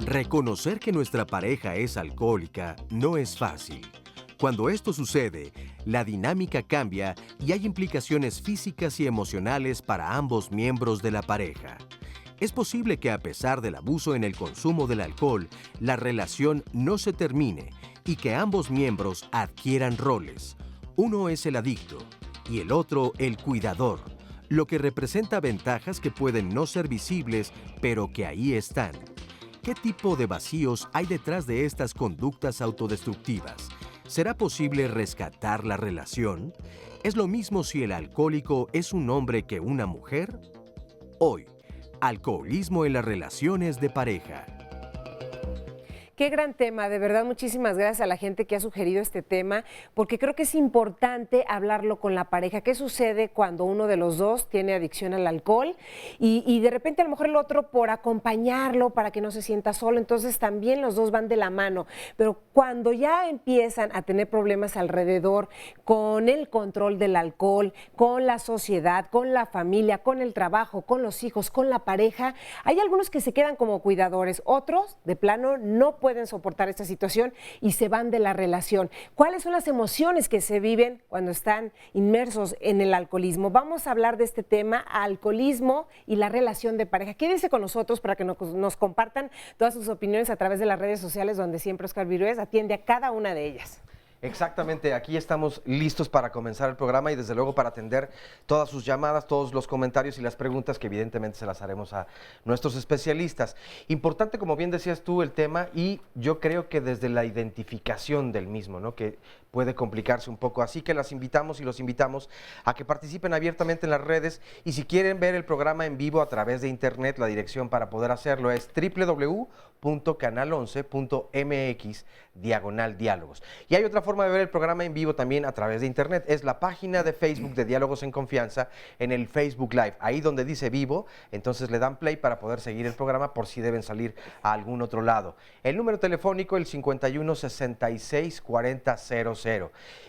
Reconocer que nuestra pareja es alcohólica no es fácil. Cuando esto sucede, la dinámica cambia y hay implicaciones físicas y emocionales para ambos miembros de la pareja. Es posible que a pesar del abuso en el consumo del alcohol, la relación no se termine y que ambos miembros adquieran roles. Uno es el adicto y el otro el cuidador, lo que representa ventajas que pueden no ser visibles, pero que ahí están. ¿Qué tipo de vacíos hay detrás de estas conductas autodestructivas? ¿Será posible rescatar la relación? ¿Es lo mismo si el alcohólico es un hombre que una mujer? Hoy, alcoholismo en las relaciones de pareja. Qué gran tema, de verdad muchísimas gracias a la gente que ha sugerido este tema, porque creo que es importante hablarlo con la pareja. ¿Qué sucede cuando uno de los dos tiene adicción al alcohol y de repente a lo mejor el otro por acompañarlo para que no se sienta solo? Entonces también los dos van de la mano, pero cuando ya empiezan a tener problemas alrededor con el control del alcohol, con la sociedad, con la familia, con el trabajo, con los hijos, con la pareja, hay algunos que se quedan como cuidadores, otros de plano no pueden soportar esta situación y se van de la relación. ¿Cuáles son las emociones que se viven cuando están inmersos en el alcoholismo? Vamos a hablar de este tema, alcoholismo y la relación de pareja. Quédense con nosotros para que nos compartan todas sus opiniones a través de las redes sociales, donde siempre Oscar Virués atiende a cada una de ellas. Exactamente, aquí estamos listos para comenzar el programa y desde luego para atender todas sus llamadas, todos los comentarios y las preguntas que evidentemente se las haremos a nuestros especialistas. Importante, como bien decías tú, el tema, y yo creo que desde la identificación del mismo, ¿no?, que puede complicarse un poco, así que las invitamos y los invitamos a que participen abiertamente en las redes y si quieren ver el programa en vivo a través de internet, la dirección para poder hacerlo es www.canal11.mx/diálogos. Y hay otra forma de ver el programa en vivo también a través de internet, es la página de Facebook de Diálogos en Confianza en el Facebook Live, ahí donde dice vivo, entonces le dan play para poder seguir el programa por si deben salir a algún otro lado. El número telefónico el 51 66 40 00.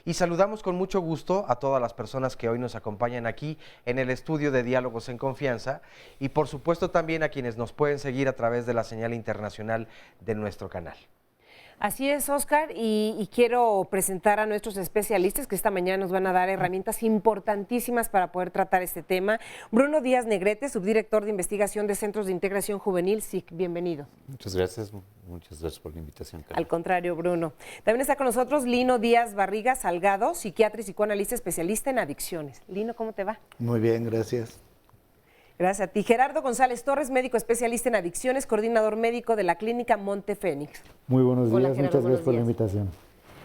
Y saludamos con mucho gusto a todas las personas que hoy nos acompañan aquí en el estudio de Diálogos en Confianza y por supuesto también a quienes nos pueden seguir a través de la señal internacional de nuestro canal. Así es, Oscar, y quiero presentar a nuestros especialistas que esta mañana nos van a dar herramientas importantísimas para poder tratar este tema. Bruno Díaz Negrete, subdirector de investigación de Centros de Integración Juvenil, SIC, bienvenido. Muchas gracias por la invitación, Carla. Al contrario, Bruno. También está con nosotros Lino Díaz Barriga Salgado, psiquiatra y psicoanalista especialista en adicciones. Lino, ¿cómo te va? Muy bien, gracias. Gracias a ti. Gerardo González Torres, médico especialista en adicciones, coordinador médico de la Clínica Monte Fénix. Muy buenos días, Gerardo, muchas gracias por la invitación.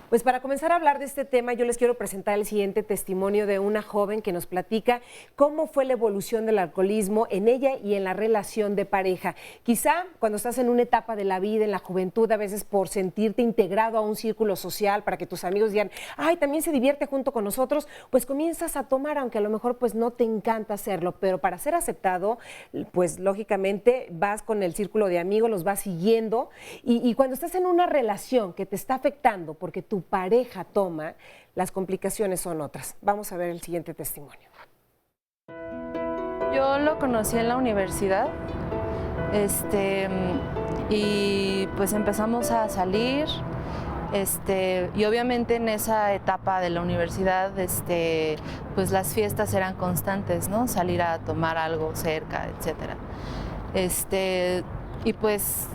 Pues para comenzar a hablar de este tema, yo les quiero presentar el siguiente testimonio de una joven que nos platica cómo fue la evolución del alcoholismo en ella y en la relación de pareja. Quizá cuando estás en una etapa de la vida, en la juventud, a veces por sentirte integrado a un círculo social, para que tus amigos digan, ay, también se divierte junto con nosotros, pues comienzas a tomar, aunque a lo mejor pues no te encanta hacerlo, pero para ser aceptado, pues lógicamente vas con el círculo de amigos, los vas siguiendo, y cuando estás en una relación que te está afectando porque tu pareja toma, las complicaciones son otras. Vamos a ver el siguiente testimonio. Yo lo conocí en la universidad, y pues empezamos a salir, y obviamente en esa etapa de la universidad, pues las fiestas eran constantes, ¿no? Salir a tomar algo cerca, etcétera. Y pues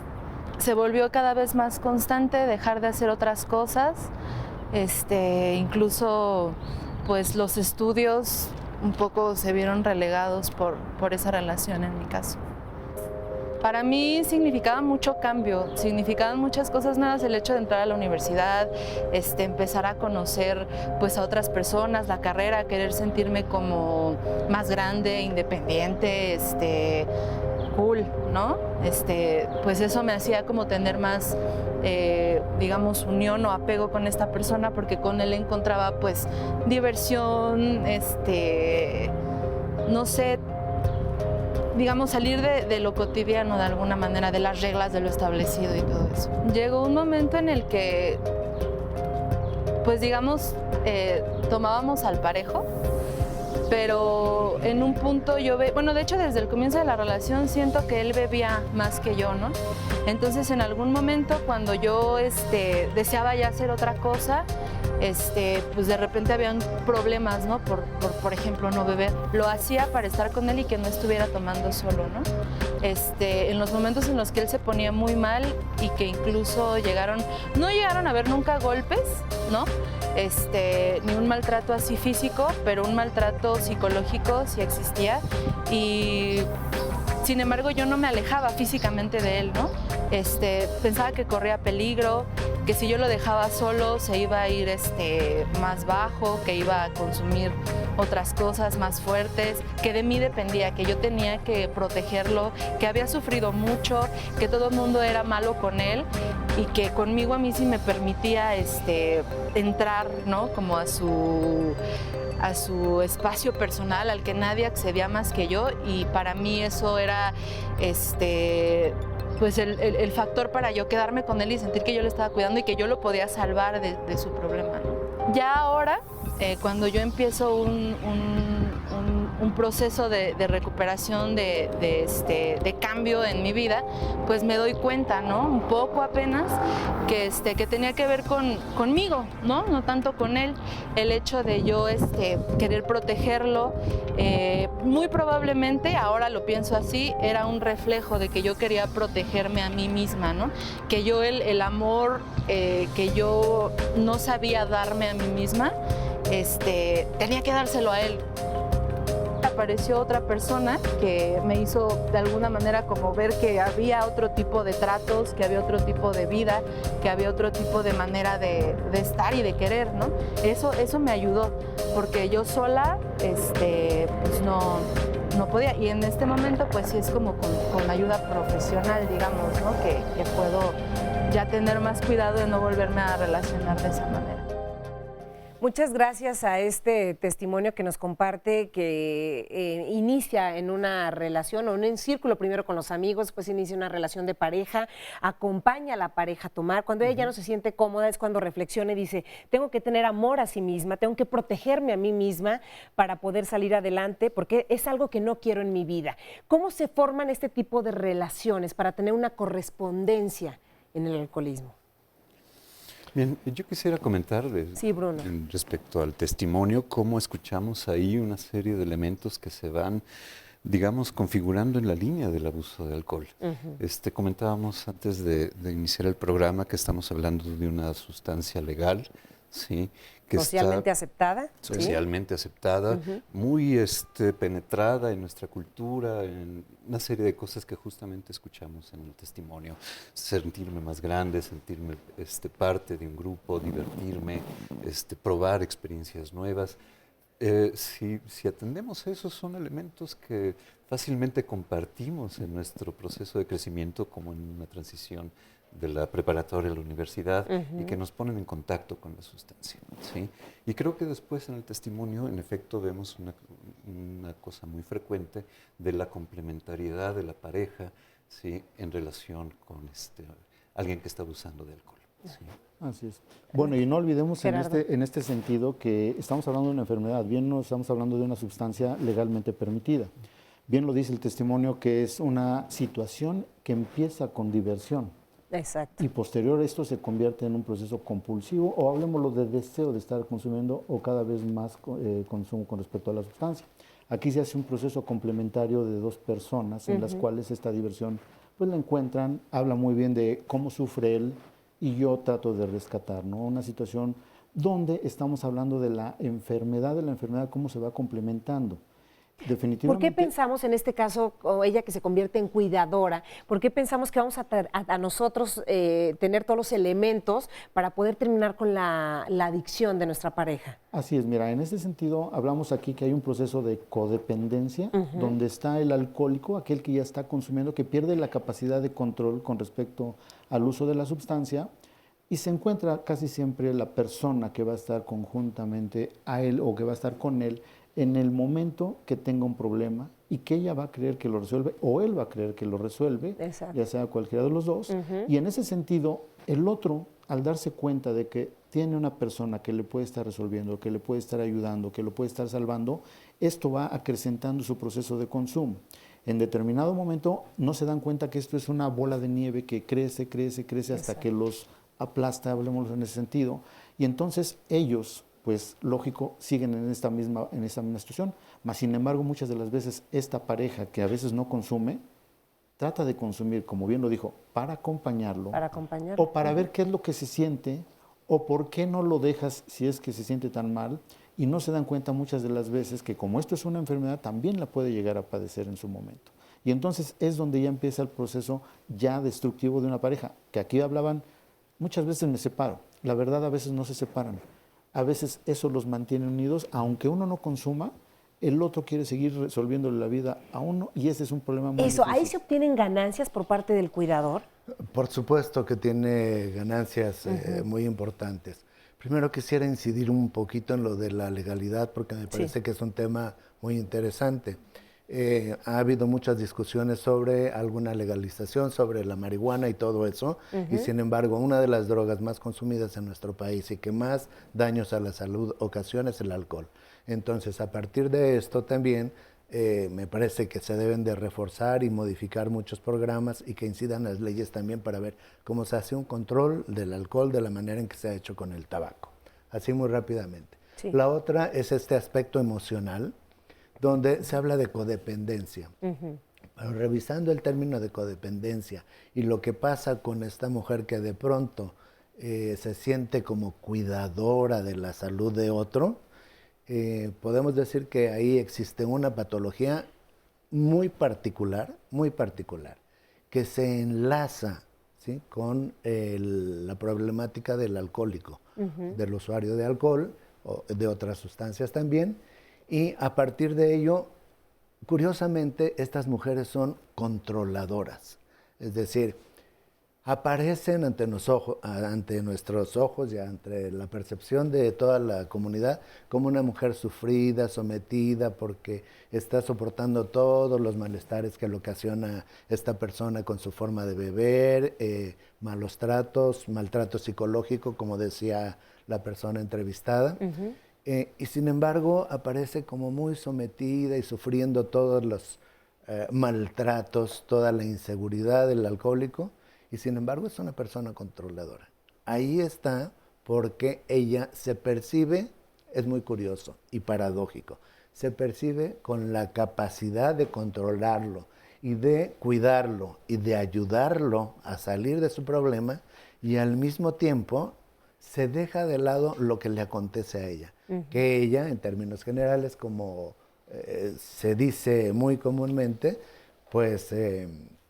se volvió cada vez más constante, dejar de hacer otras cosas, incluso pues los estudios un poco se vieron relegados por esa relación en mi caso. Para mí significaba mucho cambio, significaban muchas cosas nuevas el hecho de entrar a la universidad, empezar a conocer pues a otras personas, la carrera, querer sentirme como más grande, independiente, cool, ¿no? Pues eso me hacía como tener más, digamos, unión o apego con esta persona, porque con él encontraba pues diversión, no sé, digamos, salir de lo cotidiano de alguna manera, de las reglas, de lo establecido y todo eso. Llegó un momento en el que, pues digamos, tomábamos al parejo, pero en un punto bueno, de hecho desde el comienzo de la relación siento que él bebía más que yo, ¿no? Entonces en algún momento cuando yo deseaba ya hacer otra cosa, pues de repente habían problemas, ¿no? Por ejemplo, no beber. Lo hacía para estar con él y que no estuviera tomando solo, ¿no? En los momentos en los que él se ponía muy mal y que incluso no llegaron a haber nunca golpes, ¿no? Ni un maltrato así físico, pero un maltrato psicológico sí existía. Y sin embargo, yo no me alejaba físicamente de él, ¿no? Pensaba que corría peligro, que si yo lo dejaba solo se iba a ir más bajo, que iba a consumir otras cosas más fuertes, que de mí dependía, que yo tenía que protegerlo, que había sufrido mucho, que todo el mundo era malo con él y que conmigo a mí sí me permitía entrar, ¿no? Como a su espacio personal al que nadie accedía más que yo, y para mí eso era pues el factor para yo quedarme con él y sentir que yo le estaba cuidando y que yo lo podía salvar de su problema, ¿no? Ya ahora, cuando yo empiezo un proceso de recuperación, de cambio en mi vida, pues me doy cuenta, ¿no? Un poco apenas, que tenía que ver conmigo, ¿no? No tanto con él. El hecho de yo querer protegerlo, muy probablemente, ahora lo pienso así, era un reflejo de que yo quería protegerme a mí misma, ¿no? Que yo el amor que yo no sabía darme a mí misma, tenía que dárselo a él. Apareció otra persona que me hizo de alguna manera como ver que había otro tipo de tratos, que había otro tipo de vida, que había otro tipo de manera de estar y de querer, ¿no? Eso me ayudó, porque yo sola pues no podía, y en este momento pues sí es como con ayuda profesional, digamos, ¿no? Que puedo ya tener más cuidado de no volverme a relacionar de esa manera. Muchas gracias a este testimonio que nos comparte, que inicia en una relación o en un círculo, primero con los amigos, después inicia una relación de pareja, acompaña a la pareja a tomar. Cuando ella no se siente cómoda es cuando reflexiona y dice, tengo que tener amor a sí misma, tengo que protegerme a mí misma para poder salir adelante, porque es algo que no quiero en mi vida. ¿Cómo se forman este tipo de relaciones para tener una correspondencia en el alcoholismo? Bien, yo quisiera comentar Sí, Bruno. respecto al testimonio, cómo escuchamos ahí una serie de elementos que se van, digamos, configurando en la línea del abuso de alcohol. Comentábamos antes de iniciar el programa que estamos hablando de una sustancia legal, ¿sí? Que socialmente aceptada. Socialmente aceptada, muy penetrada en nuestra cultura, en una serie de cosas que justamente escuchamos en el testimonio. Sentirme más grande, sentirme parte de un grupo, divertirme, probar experiencias nuevas. Si atendemos eso, son elementos que fácilmente compartimos en nuestro proceso de crecimiento, como en una transición de la preparatoria a la universidad, y que nos ponen en contacto con la sustancia, ¿sí? Y creo que después en el testimonio, en efecto, vemos una cosa muy frecuente de la complementariedad de la pareja, ¿sí? En relación con alguien que está abusando de alcohol, ¿sí? Así es. Bueno, y no olvidemos en este sentido que estamos hablando de una enfermedad, bien no estamos hablando de una sustancia legalmente permitida. Bien lo dice el testimonio, que es una situación que empieza con diversión. Exacto. Y posterior a esto se convierte en un proceso compulsivo, o hablemoslo de deseo de estar consumiendo o cada vez más consumo con respecto a la sustancia. Aquí se hace un proceso complementario de dos personas en las cuales esta diversión pues la encuentran, habla muy bien de cómo sufre él y yo trato de rescatar, ¿no? Una situación donde estamos hablando de la enfermedad, cómo se va complementando. Definitivamente. ¿Por qué pensamos en este caso, o ella que se convierte en cuidadora, por qué pensamos que vamos a nosotros tener todos los elementos para poder terminar con la adicción de nuestra pareja? Así es, mira, en este sentido hablamos aquí que hay un proceso de codependencia, donde está el alcohólico, aquel que ya está consumiendo, que pierde la capacidad de control con respecto al uso de la sustancia, y se encuentra casi siempre la persona que va a estar conjuntamente a él o que va a estar con él en el momento que tenga un problema y que ella va a creer que lo resuelve o él va a creer que lo resuelve, Exacto. ya sea cualquiera de los dos. Y en ese sentido, el otro, al darse cuenta de que tiene una persona que le puede estar resolviendo, que le puede estar ayudando, que lo puede estar salvando, esto va acrecentando su proceso de consumo. En determinado momento no se dan cuenta que esto es una bola de nieve que crece, crece, crece hasta Exacto. que los aplasta, hablemos en ese sentido. Y entonces ellos, pues lógico, siguen en esta misma situación. Mas, sin embargo, muchas de las veces esta pareja que a veces no consume, trata de consumir, como bien lo dijo, para acompañarlo. Para acompañarlo. O para ver qué es lo que se siente, o por qué no lo dejas si es que se siente tan mal. Y no se dan cuenta muchas de las veces que como esto es una enfermedad, también la puede llegar a padecer en su momento. Y entonces es donde ya empieza el proceso ya destructivo de una pareja, que aquí hablaban, muchas veces me separo. La verdad, a veces no se separan. A veces eso los mantiene unidos, aunque uno no consuma, el otro quiere seguir resolviéndole la vida a uno y ese es un problema muy Eso, difícil. ¿ahí se obtienen ganancias por parte del cuidador? Por supuesto que tiene ganancias muy importantes. Primero quisiera incidir un poquito en lo de la legalidad porque me parece que es un tema muy interesante. Ha habido muchas discusiones sobre alguna legalización, sobre la marihuana y todo eso, y sin embargo una de las drogas más consumidas en nuestro país y que más daños a la salud ocasiona es el alcohol. Entonces, a partir de esto también me parece que se deben de reforzar y modificar muchos programas y que incidan las leyes también para ver cómo se hace un control del alcohol de la manera en que se ha hecho con el tabaco. Así muy rápidamente. Sí. La otra es este aspecto emocional, donde se habla de codependencia. Pero revisando el término de codependencia y lo que pasa con esta mujer que de pronto se siente como cuidadora de la salud de otro, podemos decir que ahí existe una patología muy particular, que se enlaza, ¿sí?, con la problemática del alcohólico, del usuario de alcohol o de otras sustancias también. Y a partir de ello, curiosamente, estas mujeres son controladoras. Es decir, aparecen ante nuestros ojos y ante la percepción de toda la comunidad como una mujer sufrida, sometida, porque está soportando todos los malestares que le ocasiona esta persona con su forma de beber, malos tratos, maltrato psicológico, como decía la persona entrevistada. Y sin embargo aparece como muy sometida y sufriendo todos los maltratos, toda la inseguridad del alcohólico, y sin embargo es una persona controladora. Ahí está porque ella se percibe, es muy curioso y paradójico, se percibe con la capacidad de controlarlo y de cuidarlo y de ayudarlo a salir de su problema, y al mismo tiempo se deja de lado lo que le acontece a ella. Que ella, en términos generales, como se dice muy comúnmente, pues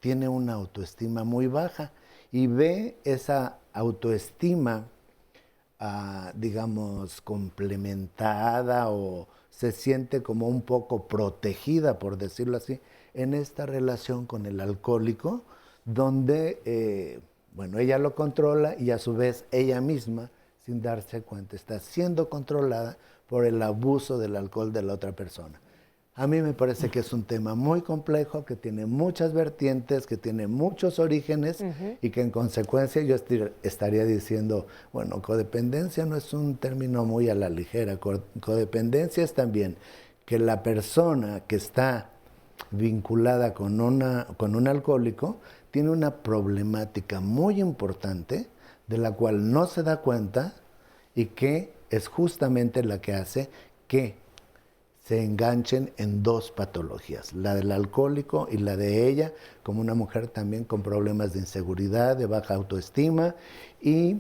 tiene una autoestima muy baja y ve esa autoestima, digamos, complementada, o se siente como un poco protegida, por decirlo así, en esta relación con el alcohólico, donde, bueno, ella lo controla y a su vez ella misma, sin darse cuenta, está siendo controlada por el abuso del alcohol de la otra persona. A mí me parece que es un tema muy complejo, que tiene muchas vertientes, que tiene muchos orígenes y que en consecuencia yo estaría diciendo, bueno, codependencia no es un término muy a la ligera. Codependencia es también que la persona que está vinculada con un alcohólico tiene una problemática muy importante de la cual no se da cuenta y que es justamente la que hace que se enganchen en dos patologías, la del alcohólico y la de ella, como una mujer también con problemas de inseguridad, de baja autoestima y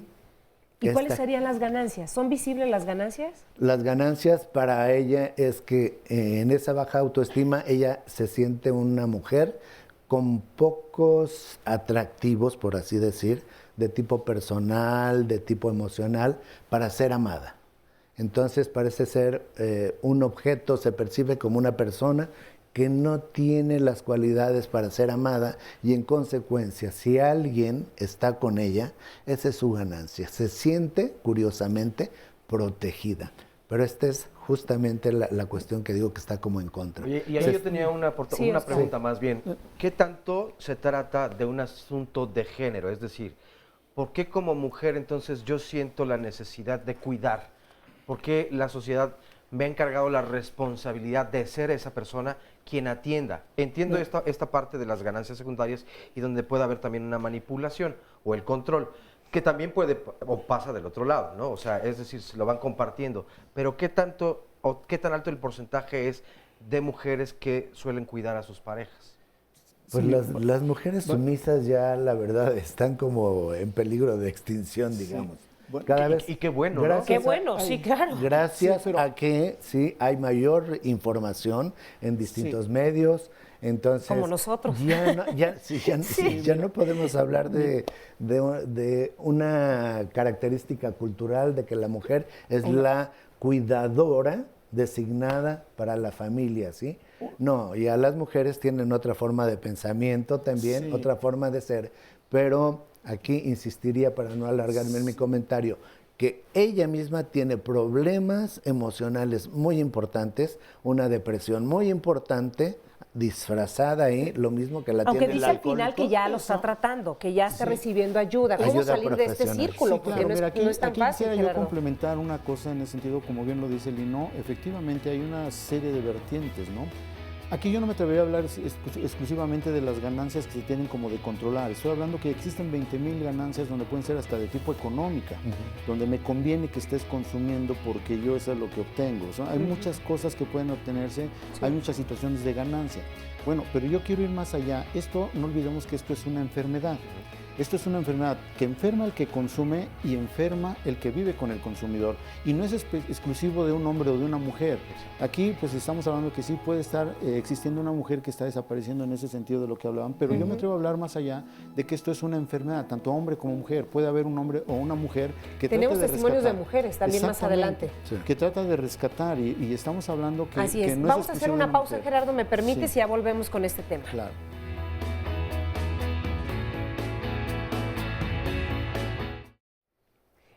¿Y cuáles serían las ganancias? ¿Son visibles las ganancias? Las ganancias para ella es que en esa baja autoestima ella se siente una mujer con pocos atractivos, por así decir, de tipo personal, de tipo emocional, para ser amada. Entonces parece ser un objeto, se percibe como una persona que no tiene las cualidades para ser amada y en consecuencia, si alguien está con ella, esa es su ganancia. Se siente, curiosamente, protegida. Pero esta es justamente la cuestión que digo que está como en contra. Oye, y ahí yo tenía una pregunta más bien. ¿Qué tanto se trata de un asunto de género? Es decir, ¿por qué como mujer entonces yo siento la necesidad de cuidar? ¿Por qué la sociedad me ha encargado la responsabilidad de ser esa persona quien atienda? Entiendo esta parte de las ganancias secundarias y donde puede haber también una manipulación o el control, que también puede o pasa del otro lado, ¿no? O sea, es decir, se lo van compartiendo. Pero ¿qué tanto o qué tan alto el porcentaje es de mujeres que suelen cuidar a sus parejas? Pues las mujeres sumisas ya, la verdad, están como en peligro de extinción, digamos. Cada vez, y qué bueno, ¿no? Qué bueno, sí, claro. Gracias a que sí hay mayor información en distintos medios, entonces como nosotros. Ya no podemos hablar de una característica cultural de que la mujer es la cuidadora designada para la familia, ¿sí? No, y a las mujeres tienen otra forma de pensamiento también, otra forma de ser, pero aquí insistiría, para no alargarme en mi comentario, que ella misma tiene problemas emocionales muy importantes, una depresión muy importante, disfrazada ahí, lo mismo que la aunque tiene el dice al alcohólico. final que ya lo está tratando, que ya está recibiendo ayuda. ¿Cómo Ayuda salir de este profesional. círculo? Sí, Porque claro. no es tan aquí fácil, quisiera yo Gerardo. complementar una cosa en ese sentido, como bien lo dice Lino, efectivamente hay una serie de vertientes, ¿no? Aquí yo no me atrevería a hablar exclusivamente de las ganancias que se tienen como de controlar. Estoy hablando que existen 20,000 ganancias donde pueden ser hasta de tipo económica, donde me conviene que estés consumiendo porque yo eso es lo que obtengo. O sea, hay muchas cosas que pueden obtenerse, hay muchas situaciones de ganancia. Bueno, pero yo quiero ir más allá. Esto, no olvidemos que esto es una enfermedad. Esto es una enfermedad que enferma al que consume y enferma el que vive con el consumidor. Y no es exclusivo de un hombre o de una mujer. Aquí pues estamos hablando que sí puede estar existiendo una mujer que está desapareciendo en ese sentido de lo que hablaban, pero yo me atrevo a hablar más allá de que esto es una enfermedad, tanto hombre como mujer. Puede haber un hombre o una mujer que tenemos trate de testimonios rescatar. de mujeres también más adelante. Que trata de rescatar y estamos hablando que, Así es. que no Vamos es a hacer exclusivo una de pausa, mujer. Gerardo, ¿me permites? Sí. Y ya volvemos con este tema. Claro.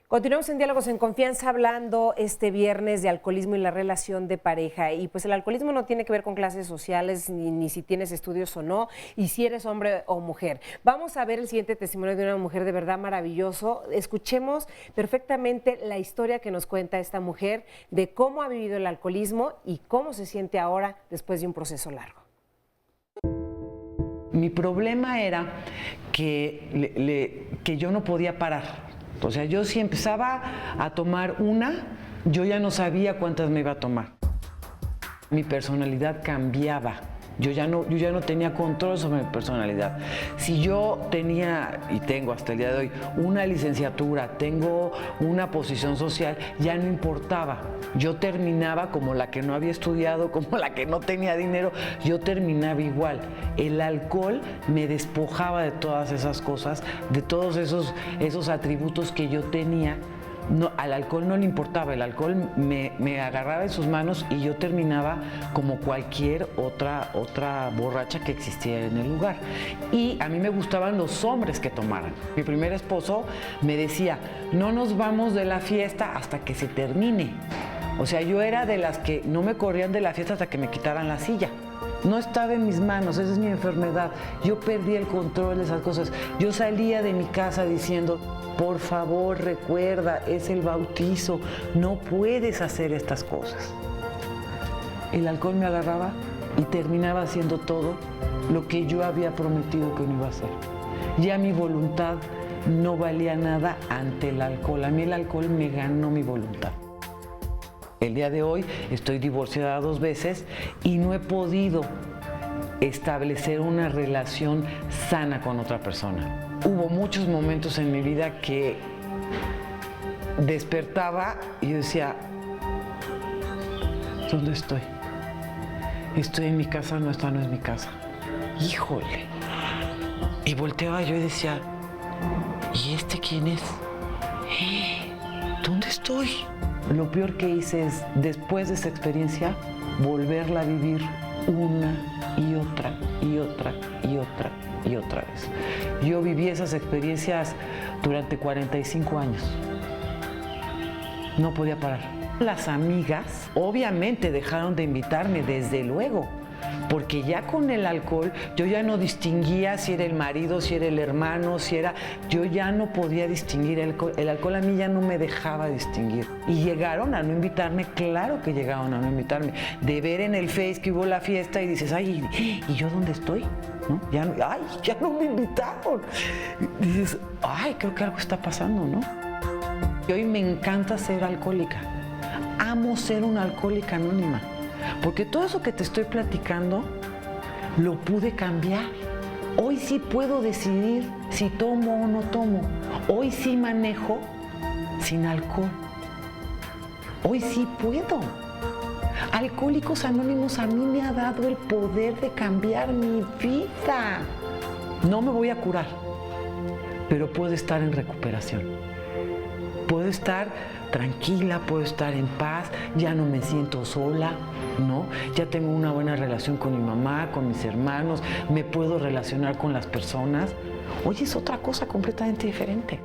Continuamos en Diálogos en Confianza hablando este viernes de alcoholismo y la relación de pareja. Y pues el alcoholismo no tiene que ver con clases sociales, ni si tienes estudios o no, y si eres hombre o mujer. Vamos a ver el siguiente testimonio de una mujer de verdad maravilloso. Escuchemos perfectamente la historia que nos cuenta esta mujer de cómo ha vivido el alcoholismo y cómo se siente ahora después de un proceso largo. Mi problema era que yo no podía parar. O sea, yo si empezaba a tomar una, yo ya no sabía cuántas me iba a tomar. Mi personalidad cambiaba. Yo ya no tenía control sobre mi personalidad. Si yo tenía, y tengo hasta el día de hoy, una licenciatura, tengo una posición social, ya no importaba. Yo terminaba como la que no había estudiado, como la que no tenía dinero, yo terminaba igual. El alcohol me despojaba de todas esas cosas, de todos esos atributos que yo tenía. No, al alcohol no le importaba, el alcohol me agarraba en sus manos y yo terminaba como cualquier otra borracha que existía en el lugar. Y a mí me gustaban los hombres que tomaran. Mi primer esposo me decía, no nos vamos de la fiesta hasta que se termine. O sea, yo era de las que no me corrían de la fiesta hasta que me quitaran la silla. No estaba en mis manos, esa es mi enfermedad. Yo perdí el control de esas cosas. Yo salía de mi casa diciendo, por favor, recuerda, es el bautizo, no puedes hacer estas cosas. El alcohol me agarraba y terminaba haciendo todo lo que yo había prometido que no iba a hacer. Ya mi voluntad no valía nada ante el alcohol. A mí el alcohol me ganó mi voluntad. El día de hoy estoy divorciada 2 veces y no he podido establecer una relación sana con otra persona. Hubo muchos momentos en mi vida que despertaba y yo decía, ¿dónde estoy? ¿Estoy en mi casa? No, esta no es mi casa. Híjole. Y volteaba yo y decía, ¿y este quién es? ¿Dónde estoy? Lo peor que hice es, después de esa experiencia, volverla a vivir una y otra y otra y otra y otra vez. Yo viví esas experiencias durante 45 años. No podía parar. Las amigas obviamente dejaron de invitarme, desde luego, porque ya con el alcohol yo ya no distinguía si era el marido, si era el hermano, si era... Yo ya no podía distinguir, el alcohol a mí ya no me dejaba distinguir. Y llegaron a no invitarme, claro que llegaron a no invitarme. De ver en el Face que hubo la fiesta y dices, ay, ¿y yo dónde estoy? ¿No? Ya no me invitaron. Y dices, ay, creo que algo está pasando, ¿no? Y hoy me encanta ser alcohólica. Amo ser una alcohólica anónima. Porque todo eso que te estoy platicando, lo pude cambiar. Hoy sí puedo decidir si tomo o no tomo. Hoy sí manejo sin alcohol. Hoy sí puedo. Alcohólicos Anónimos a mí me ha dado el poder de cambiar mi vida. No me voy a curar, pero puedo estar en recuperación. Puedo estar tranquila, puedo estar en paz, ya no me siento sola, ¿no? Ya tengo una buena relación con mi mamá, con mis hermanos, me puedo relacionar con las personas. Hoy es otra cosa completamente diferente.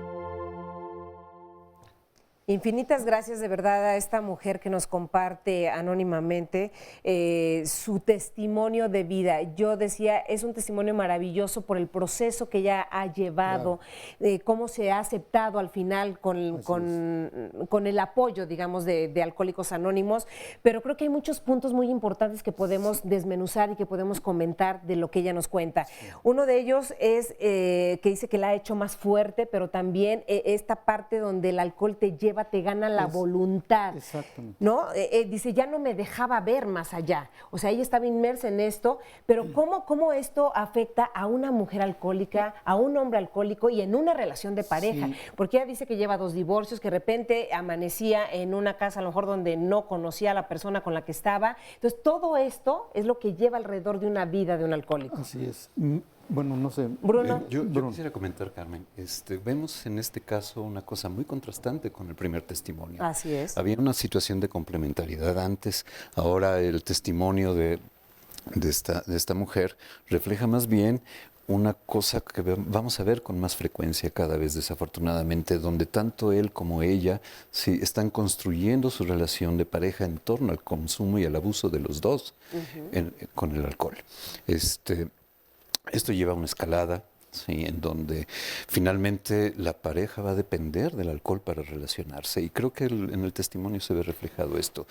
Infinitas gracias de verdad a esta mujer que nos comparte anónimamente su testimonio de vida. Yo decía, es un testimonio maravilloso por el proceso que ella ha llevado, cómo se ha aceptado al final con el apoyo, digamos, de Alcohólicos Anónimos, pero creo que hay muchos puntos muy importantes que podemos desmenuzar y que podemos comentar de lo que ella nos cuenta. Uno de ellos es que dice que la ha hecho más fuerte, pero también esta parte donde el alcohol te lleva, te gana la voluntad, ¿no? Dice, ya no me dejaba ver más allá. O sea, ella estaba inmersa en esto, pero ¿cómo esto afecta a una mujer alcohólica, a un hombre alcohólico y en una relación de pareja? Porque ella dice que lleva 2 divorcios, que de repente amanecía en una casa a lo mejor donde no conocía a la persona con la que estaba. Entonces, todo esto es lo que lleva alrededor de una vida de un alcohólico. Así es. Bueno, no sé. Bruno. Yo quisiera comentar, Carmen, vemos en este caso una cosa muy contrastante con el primer testimonio. Así es. Había una situación de complementariedad antes, ahora el testimonio de esta mujer refleja más bien una cosa que vamos a ver con más frecuencia cada vez, desafortunadamente, donde tanto él como ella están construyendo su relación de pareja en torno al consumo y al abuso de los dos con el alcohol. Esto lleva a una escalada, ¿sí?, en donde finalmente la pareja va a depender del alcohol para relacionarse. Y creo que en el testimonio se ve reflejado esto.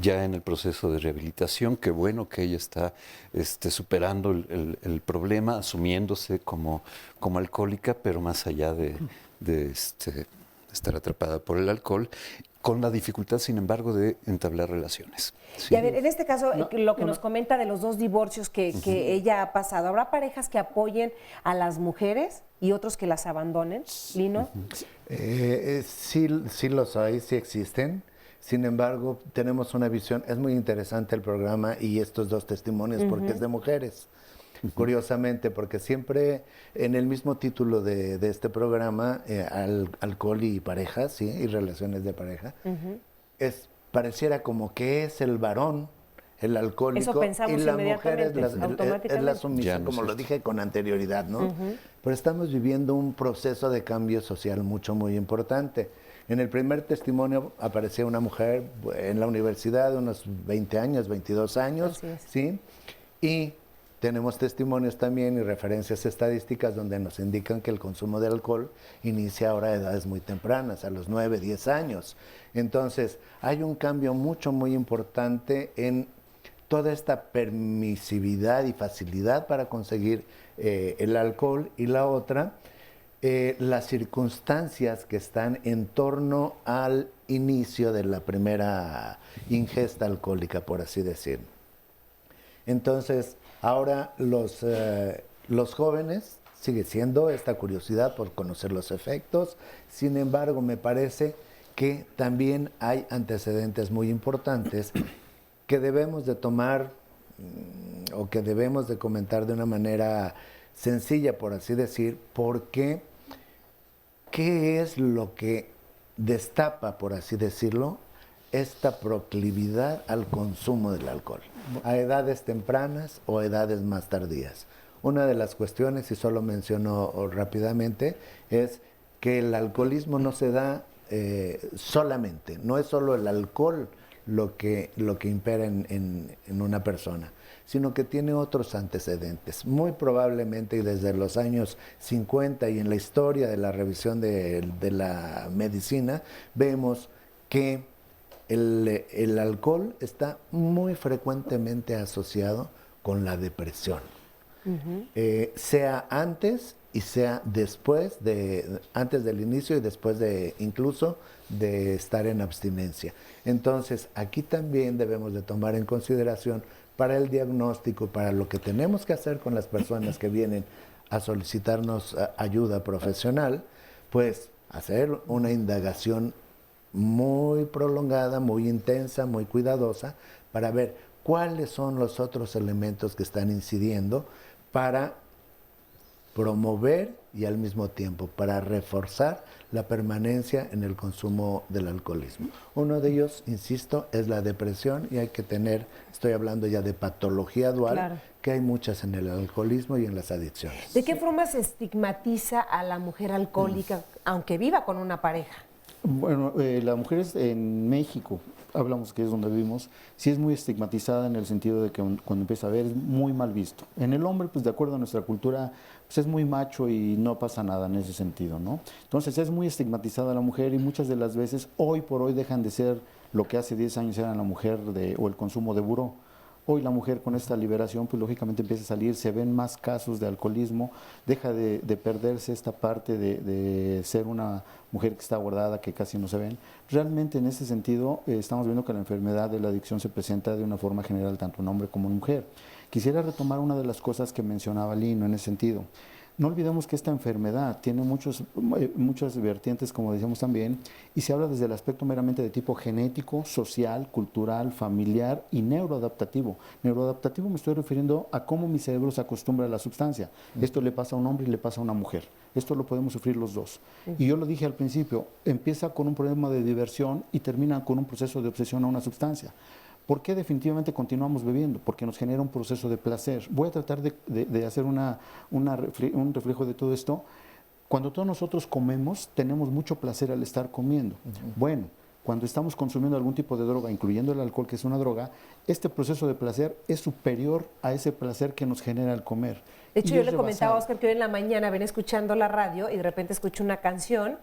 Ya en el proceso de rehabilitación, qué bueno que ella está superando el problema, asumiéndose como alcohólica, pero más allá de estar atrapada por el alcohol, con la dificultad, sin embargo, de entablar relaciones. ¿Sí? Y a ver, en este caso, lo que nos comenta de los 2 divorcios que ella ha pasado, ¿habrá parejas que apoyen a las mujeres y otros que las abandonen, Lino? Sí los hay, sí existen. Sin embargo, tenemos una visión, es muy interesante el programa y estos 2 testimonios porque es de mujeres. Curiosamente, porque siempre en el mismo título de este programa, alcohol y pareja, ¿sí?, y relaciones de pareja, pareciera como que es el varón, el alcohólico, y la mujer es la sumisión, como lo dije con anterioridad, ¿no? Pero estamos viviendo un proceso de cambio social muy importante. En el primer testimonio aparecía una mujer en la universidad de unos 20 años, 22 años, ¿sí? Y tenemos testimonios también y referencias estadísticas donde nos indican que el consumo de alcohol inicia ahora a edades muy tempranas, a los 9, 10 años. Entonces, hay un cambio muy importante en toda esta permisividad y facilidad para conseguir el alcohol, y la otra, las circunstancias que están en torno al inicio de la primera ingesta alcohólica, por así decirlo. Entonces, ahora los jóvenes, sigue siendo esta curiosidad por conocer los efectos, sin embargo, me parece que también hay antecedentes muy importantes que debemos de tomar o que debemos de comentar de una manera sencilla, por así decir, porque ¿qué es lo que destapa, por así decirlo, esta proclividad al consumo del alcohol? A edades tempranas o edades más tardías. Una de las cuestiones, y solo menciono rápidamente, es que el alcoholismo no se da solamente, no es solo el alcohol lo que impera en una persona, sino que tiene otros antecedentes. Muy probablemente, y desde los años 50 y en la historia de la revisión de la medicina, vemos que el alcohol está muy frecuentemente asociado con la depresión. Sea antes y sea después antes del inicio y después incluso de estar en abstinencia. Entonces, aquí también debemos de tomar en consideración para el diagnóstico, para lo que tenemos que hacer con las personas que vienen a solicitarnos ayuda profesional, pues hacer una indagación muy prolongada, muy intensa, muy cuidadosa, para ver cuáles son los otros elementos que están incidiendo para promover y al mismo tiempo para reforzar la permanencia en el consumo del alcoholismo. Uno de ellos, insisto, es la depresión, y hay que tener, estoy hablando ya de patología dual, claro, que hay muchas en el alcoholismo y en las adicciones. ¿De qué forma se estigmatiza a la mujer alcohólica, aunque viva con una pareja? Bueno, las mujeres en México, hablamos que es donde vivimos, sí es muy estigmatizada en el sentido de que cuando empieza a ver es muy mal visto. En el hombre, pues de acuerdo a nuestra cultura, pues es muy macho y no pasa nada en ese sentido, ¿no? Entonces es muy estigmatizada la mujer, y muchas de las veces, hoy por hoy, dejan de ser lo que hace 10 años era la mujer o el consumo de buró. Hoy la mujer, con esta liberación, pues lógicamente empieza a salir, se ven más casos de alcoholismo, deja de perderse esta parte de ser una mujer que está guardada, que casi no se ven. Realmente, en ese sentido, estamos viendo que la enfermedad de la adicción se presenta de una forma general tanto en hombre como en mujer. Quisiera retomar una de las cosas que mencionaba Lino en ese sentido. No olvidemos que esta enfermedad tiene muchas vertientes, como decíamos también, y se habla desde el aspecto meramente de tipo genético, social, cultural, familiar y neuroadaptativo. Neuroadaptativo me estoy refiriendo a cómo mi cerebro se acostumbra a la sustancia. Esto le pasa a un hombre y le pasa a una mujer. Esto lo podemos sufrir los dos. Y yo lo dije al principio, empieza con un problema de diversión y termina con un proceso de obsesión a una sustancia. ¿Por qué definitivamente continuamos bebiendo? Porque nos genera un proceso de placer. Voy a tratar de hacer un reflejo de todo esto. Cuando todos nosotros comemos, tenemos mucho placer al estar comiendo. Bueno, cuando estamos consumiendo algún tipo de droga, incluyendo el alcohol, que es una droga, este proceso de placer es superior a ese placer que nos genera el comer. De hecho, yo le comentaba a Oscar que hoy en la mañana venía escuchando la radio y de repente escucho una canción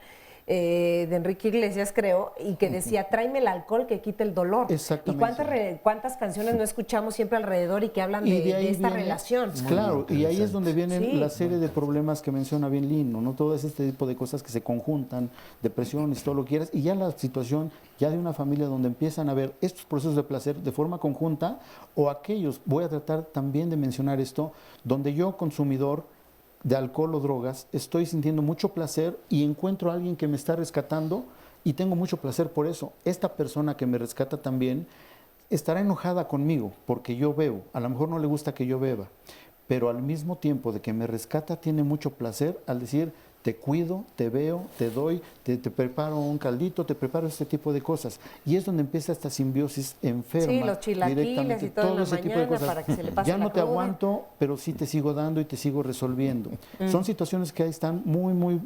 de Enrique Iglesias, creo, y que decía, tráeme el alcohol que quite el dolor. Exactamente. ¿Y cuántas canciones no escuchamos siempre alrededor y que hablan de esta relación? Claro, y ahí es donde vienen la serie de problemas que menciona bien Lino, ¿no? Todo este tipo de cosas que se conjuntan, depresiones, todo lo que quieras, y ya la situación ya de una familia donde empiezan a ver estos procesos de placer de forma conjunta, o aquellos, voy a tratar también de mencionar esto, donde yo, consumidor de alcohol o drogas, estoy sintiendo mucho placer y encuentro a alguien que me está rescatando y tengo mucho placer por eso. Esta persona que me rescata también estará enojada conmigo porque yo bebo. A lo mejor no le gusta que yo beba, pero al mismo tiempo de que me rescata tiene mucho placer al decir, te cuido, te veo, te doy, te preparo un caldito, te preparo este tipo de cosas. Y es donde empieza esta simbiosis enferma. Sí, los chilaquiles y todo en la ese tipo de mañana cosas. para que se le pase ya la no te cruda. aguanto, pero sí te sigo dando y te sigo resolviendo. Son situaciones que ahí están muy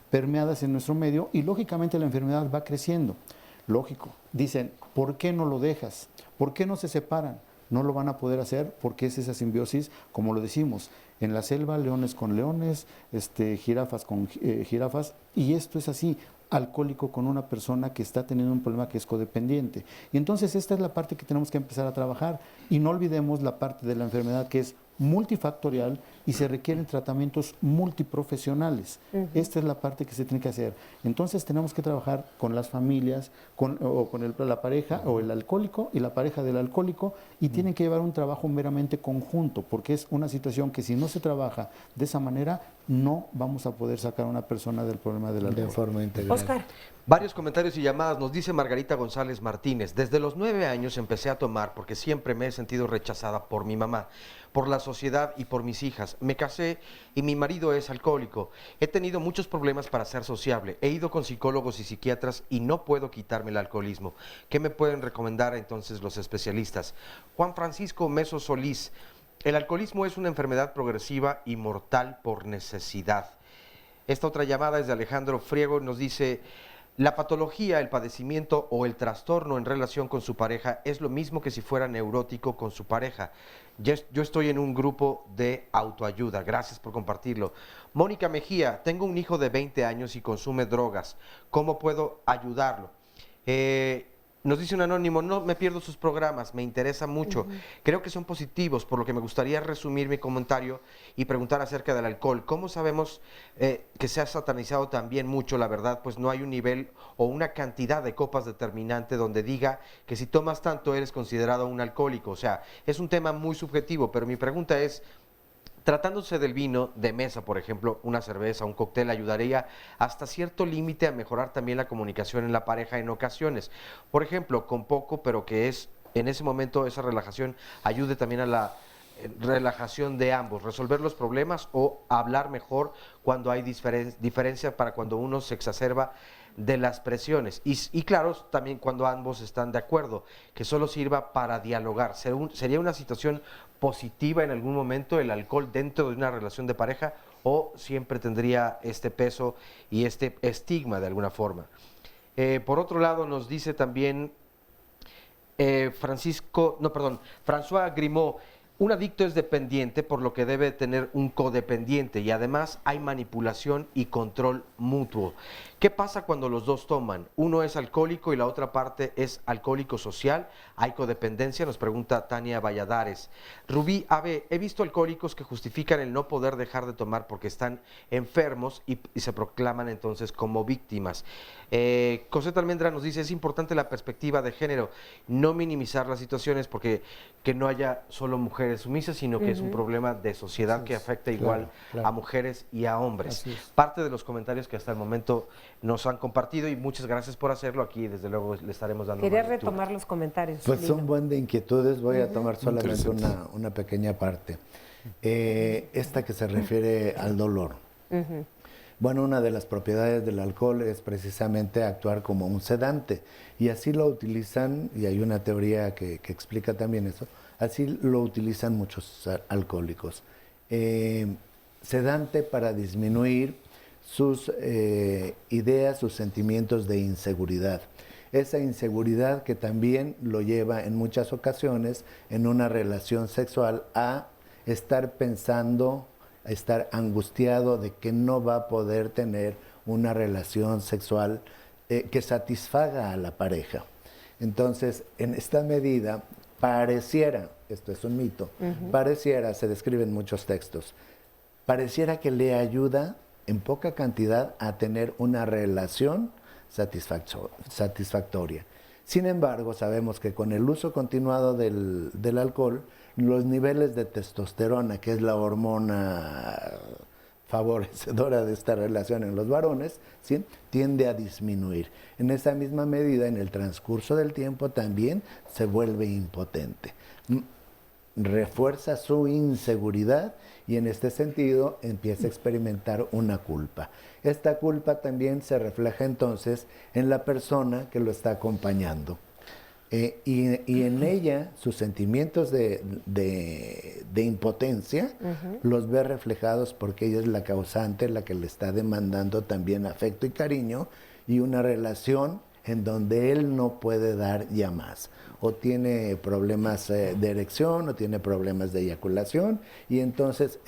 permeadas en nuestro medio, y lógicamente la enfermedad va creciendo. Lógico. Dicen, ¿por qué no lo dejas? ¿Por qué no se separan? No lo van a poder hacer porque es esa simbiosis, como lo decimos, en la selva, leones con leones, jirafas con jirafas, y esto es así, alcohólico con una persona que está teniendo un problema que es codependiente. Y entonces esta es la parte que tenemos que empezar a trabajar, y no olvidemos la parte de la enfermedad que es multifactorial y se requieren tratamientos multiprofesionales. Esta es la parte que se tiene que hacer. Entonces tenemos que trabajar con las familias, con la pareja o el alcohólico y la pareja del alcohólico, y tienen que llevar un trabajo meramente conjunto, porque es una situación que si no se trabaja de esa manera no vamos a poder sacar a una persona del problema del alcohol. De forma integral. Oscar. Varios comentarios y llamadas. Nos dice Margarita González Martínez: desde los 9 años empecé a tomar porque siempre me he sentido rechazada por mi mamá, por la sociedad y por mis hijas. Me casé y mi marido es alcohólico. He tenido muchos problemas para ser sociable. He ido con psicólogos y psiquiatras y no puedo quitarme el alcoholismo. ¿Qué me pueden recomendar entonces los especialistas? Juan Francisco Meso Solís: el alcoholismo es una enfermedad progresiva y mortal por necesidad. Esta otra llamada es de Alejandro Friego, nos dice: la patología, el padecimiento o el trastorno en relación con su pareja es lo mismo que si fuera neurótico con su pareja. Yo estoy en un grupo de autoayuda. Gracias por compartirlo. Mónica Mejía: tengo un hijo de 20 años y consume drogas. ¿Cómo puedo ayudarlo? Nos dice un anónimo: no me pierdo sus programas, me interesa mucho. Creo que son positivos, por lo que me gustaría resumir mi comentario y preguntar acerca del alcohol. ¿Cómo sabemos que se ha satanizado también mucho? La verdad, pues no hay un nivel o una cantidad de copas determinante donde diga que si tomas tanto eres considerado un alcohólico. O sea, es un tema muy subjetivo, pero mi pregunta es: tratándose del vino de mesa, por ejemplo, una cerveza, un cóctel, ayudaría hasta cierto límite a mejorar también la comunicación en la pareja en ocasiones. Por ejemplo, con poco, pero que es en ese momento esa relajación ayude también a la relajación de ambos, resolver los problemas o hablar mejor cuando hay diferencia para cuando uno se exacerba de las presiones. Y claro, también cuando ambos están de acuerdo, que solo sirva para dialogar. ¿Sería una situación positiva en algún momento el alcohol dentro de una relación de pareja o siempre tendría este peso y este estigma de alguna forma? Por otro lado, nos dice también François Grimaud: un adicto es dependiente, por lo que debe tener un codependiente, y además hay manipulación y control mutuo. ¿Qué pasa cuando los dos toman? Uno es alcohólico y la otra parte es alcohólico social. ¿Hay codependencia? Nos pregunta Tania Valladares. Rubí AB: he visto alcohólicos que justifican el no poder dejar de tomar porque están enfermos y se proclaman entonces como víctimas. Cosette Almendra nos dice: es importante la perspectiva de género, no minimizar las situaciones porque que no haya solo mujeres sumisas, sino que es un problema de sociedad que afecta igual a mujeres y a hombres. Parte de los comentarios que hasta el momento nos han compartido, y muchas gracias por hacerlo. Aquí desde luego le estaremos dando Quería más lectura. retomar los comentarios. Pues Lino. son buen de inquietudes, voy a tomar solamente una pequeña parte. Esta que se refiere al dolor. Bueno, una de las propiedades del alcohol es precisamente actuar como un sedante, y así lo utilizan, y hay una teoría que explica también eso, así lo utilizan muchos alcohólicos. Sedante para disminuir sus ideas, sus sentimientos de inseguridad. Esa inseguridad que también lo lleva en muchas ocasiones en una relación sexual a estar pensando, a estar angustiado de que no va a poder tener una relación sexual que satisfaga a la pareja. Entonces, en esta medida, pareciera, esto es un mito, pareciera, se describe en muchos textos, pareciera que le ayuda en poca cantidad a tener una relación satisfactoria. Sin embargo, sabemos que con el uso continuado del alcohol, los niveles de testosterona, que es la hormona favorecedora de esta relación en los varones, ¿sí?, tiende a disminuir. En esa misma medida, en el transcurso del tiempo, también se vuelve impotente. Refuerza su inseguridad y en este sentido empieza a experimentar una culpa. Esta culpa también se refleja entonces en la persona que lo está acompañando. Y en ella sus sentimientos de impotencia los ve reflejados porque ella es la causante, la que le está demandando también afecto y cariño y una relación en donde él no puede dar ya más. O tiene problemas de erección, o tiene problemas de eyaculación, y entonces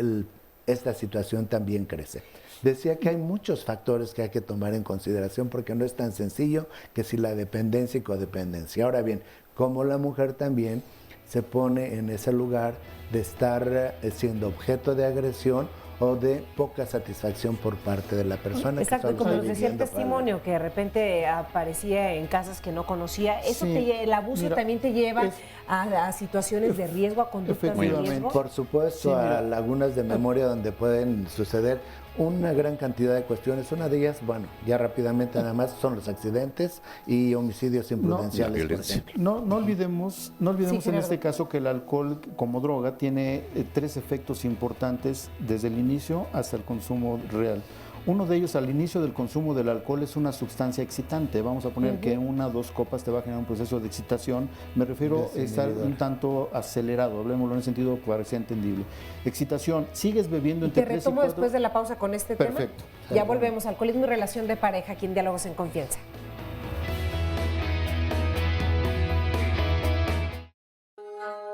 esta situación también crece. Decía que hay muchos factores que hay que tomar en consideración porque no es tan sencillo que si la dependencia y codependencia. Ahora bien, como la mujer también se pone en ese lugar de estar siendo objeto de agresión o de poca satisfacción por parte de la persona. Exacto, como nos decía el testimonio, que de repente aparecía en casas que no conocía, eso Sí, el abuso también te lleva a situaciones de riesgo, a conductas de riesgo. Por supuesto, Sí, a lagunas de memoria donde pueden suceder una gran cantidad de cuestiones. Una de ellas, bueno, ya rápidamente nada más, son los accidentes y homicidios imprudenciales, por ejemplo. No olvidemos Sí, en claro. este caso que el alcohol como droga tiene 3 efectos importantes desde el inicio hasta el consumo real. Uno de ellos, al inicio del consumo del alcohol, es una sustancia excitante. Vamos a poner que 1 o 2 copas te va a generar un proceso de excitación. Me refiero a estar un tanto acelerado, hablemoslo en el sentido para que sea entendible. Excitación, sigues bebiendo Y entre te 3 y retomo 4. después de la pausa con este Perfecto. tema. Ya volvemos. Alcoholismo y relación de pareja, aquí en Diálogos en Confianza.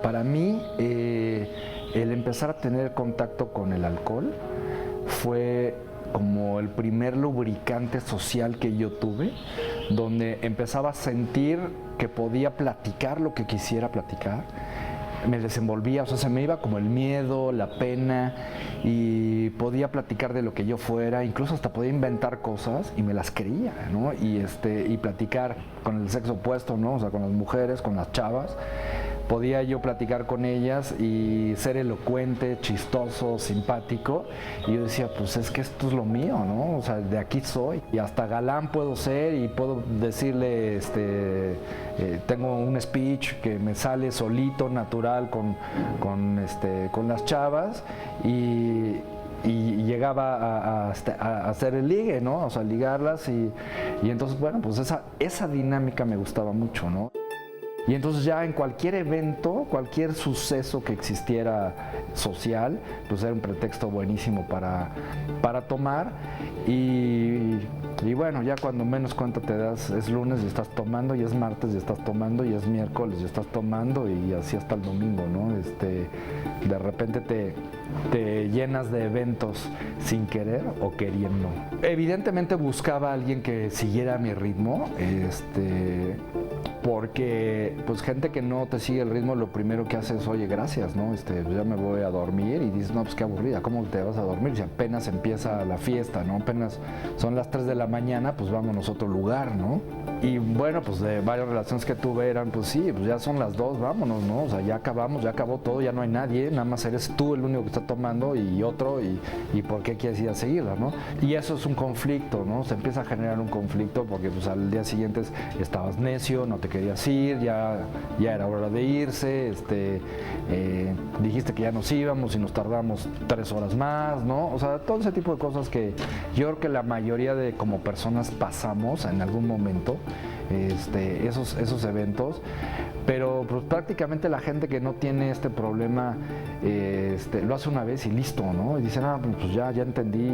Para mí, el empezar a tener contacto con el alcohol fue como el primer lubricante social que yo tuve, donde empezaba a sentir que podía platicar lo que quisiera platicar. Me desenvolvía, o sea, se me iba como el miedo, la pena, y podía platicar de lo que yo fuera, incluso hasta podía inventar cosas y me las creía, ¿no? Y platicar con el sexo opuesto, ¿no? O sea, con las mujeres, con las chavas. Podía yo platicar con ellas y ser elocuente, chistoso, simpático. Y yo decía, pues es que esto es lo mío, ¿no? O sea, de aquí soy. Y hasta galán puedo ser y puedo decirle, tengo un speech que me sale solito, natural, con las chavas. Y llegaba a hacer el ligue, ¿no? O sea, ligarlas y entonces, bueno, pues esa dinámica me gustaba mucho, ¿no? Y entonces ya en cualquier evento, cualquier suceso que existiera social, pues era un pretexto buenísimo para tomar. Y bueno, ya cuando menos cuenta te das, es lunes y estás tomando, y es martes y estás tomando, y es miércoles y estás tomando, y así hasta el domingo, ¿no? De repente te llenas de eventos sin querer o queriendo. Evidentemente buscaba a alguien que siguiera mi ritmo, porque pues gente que no te sigue el ritmo, lo primero que hace es, oye, gracias, ¿no? Pues ya me voy a dormir, y dices, no, pues qué aburrida, ¿cómo te vas a dormir? Si apenas empieza la fiesta, ¿no? Apenas son las 3 de la mañana, pues vámonos a otro lugar, ¿no? Y bueno, pues de varias relaciones que tuve eran, pues sí, pues ya son las 2, vámonos, ¿no? O sea, ya acabamos, ya acabó todo, ya no hay nadie, nada más eres tú el único que está tomando y otro, y ¿por qué quieres ir a seguirla, no? Y eso es un conflicto, ¿no? Se empieza a generar un conflicto porque pues al día siguiente estabas necio, no te querías ir, ya era hora de irse, dijiste que ya nos íbamos y nos tardamos 3 horas más, ¿no? O sea, todo ese tipo de cosas que yo creo que la mayoría de como personas pasamos en algún momento, esos eventos, pero pues, prácticamente la gente que no tiene este problema lo hace una vez y listo, ¿no? Y dicen, pues ya entendí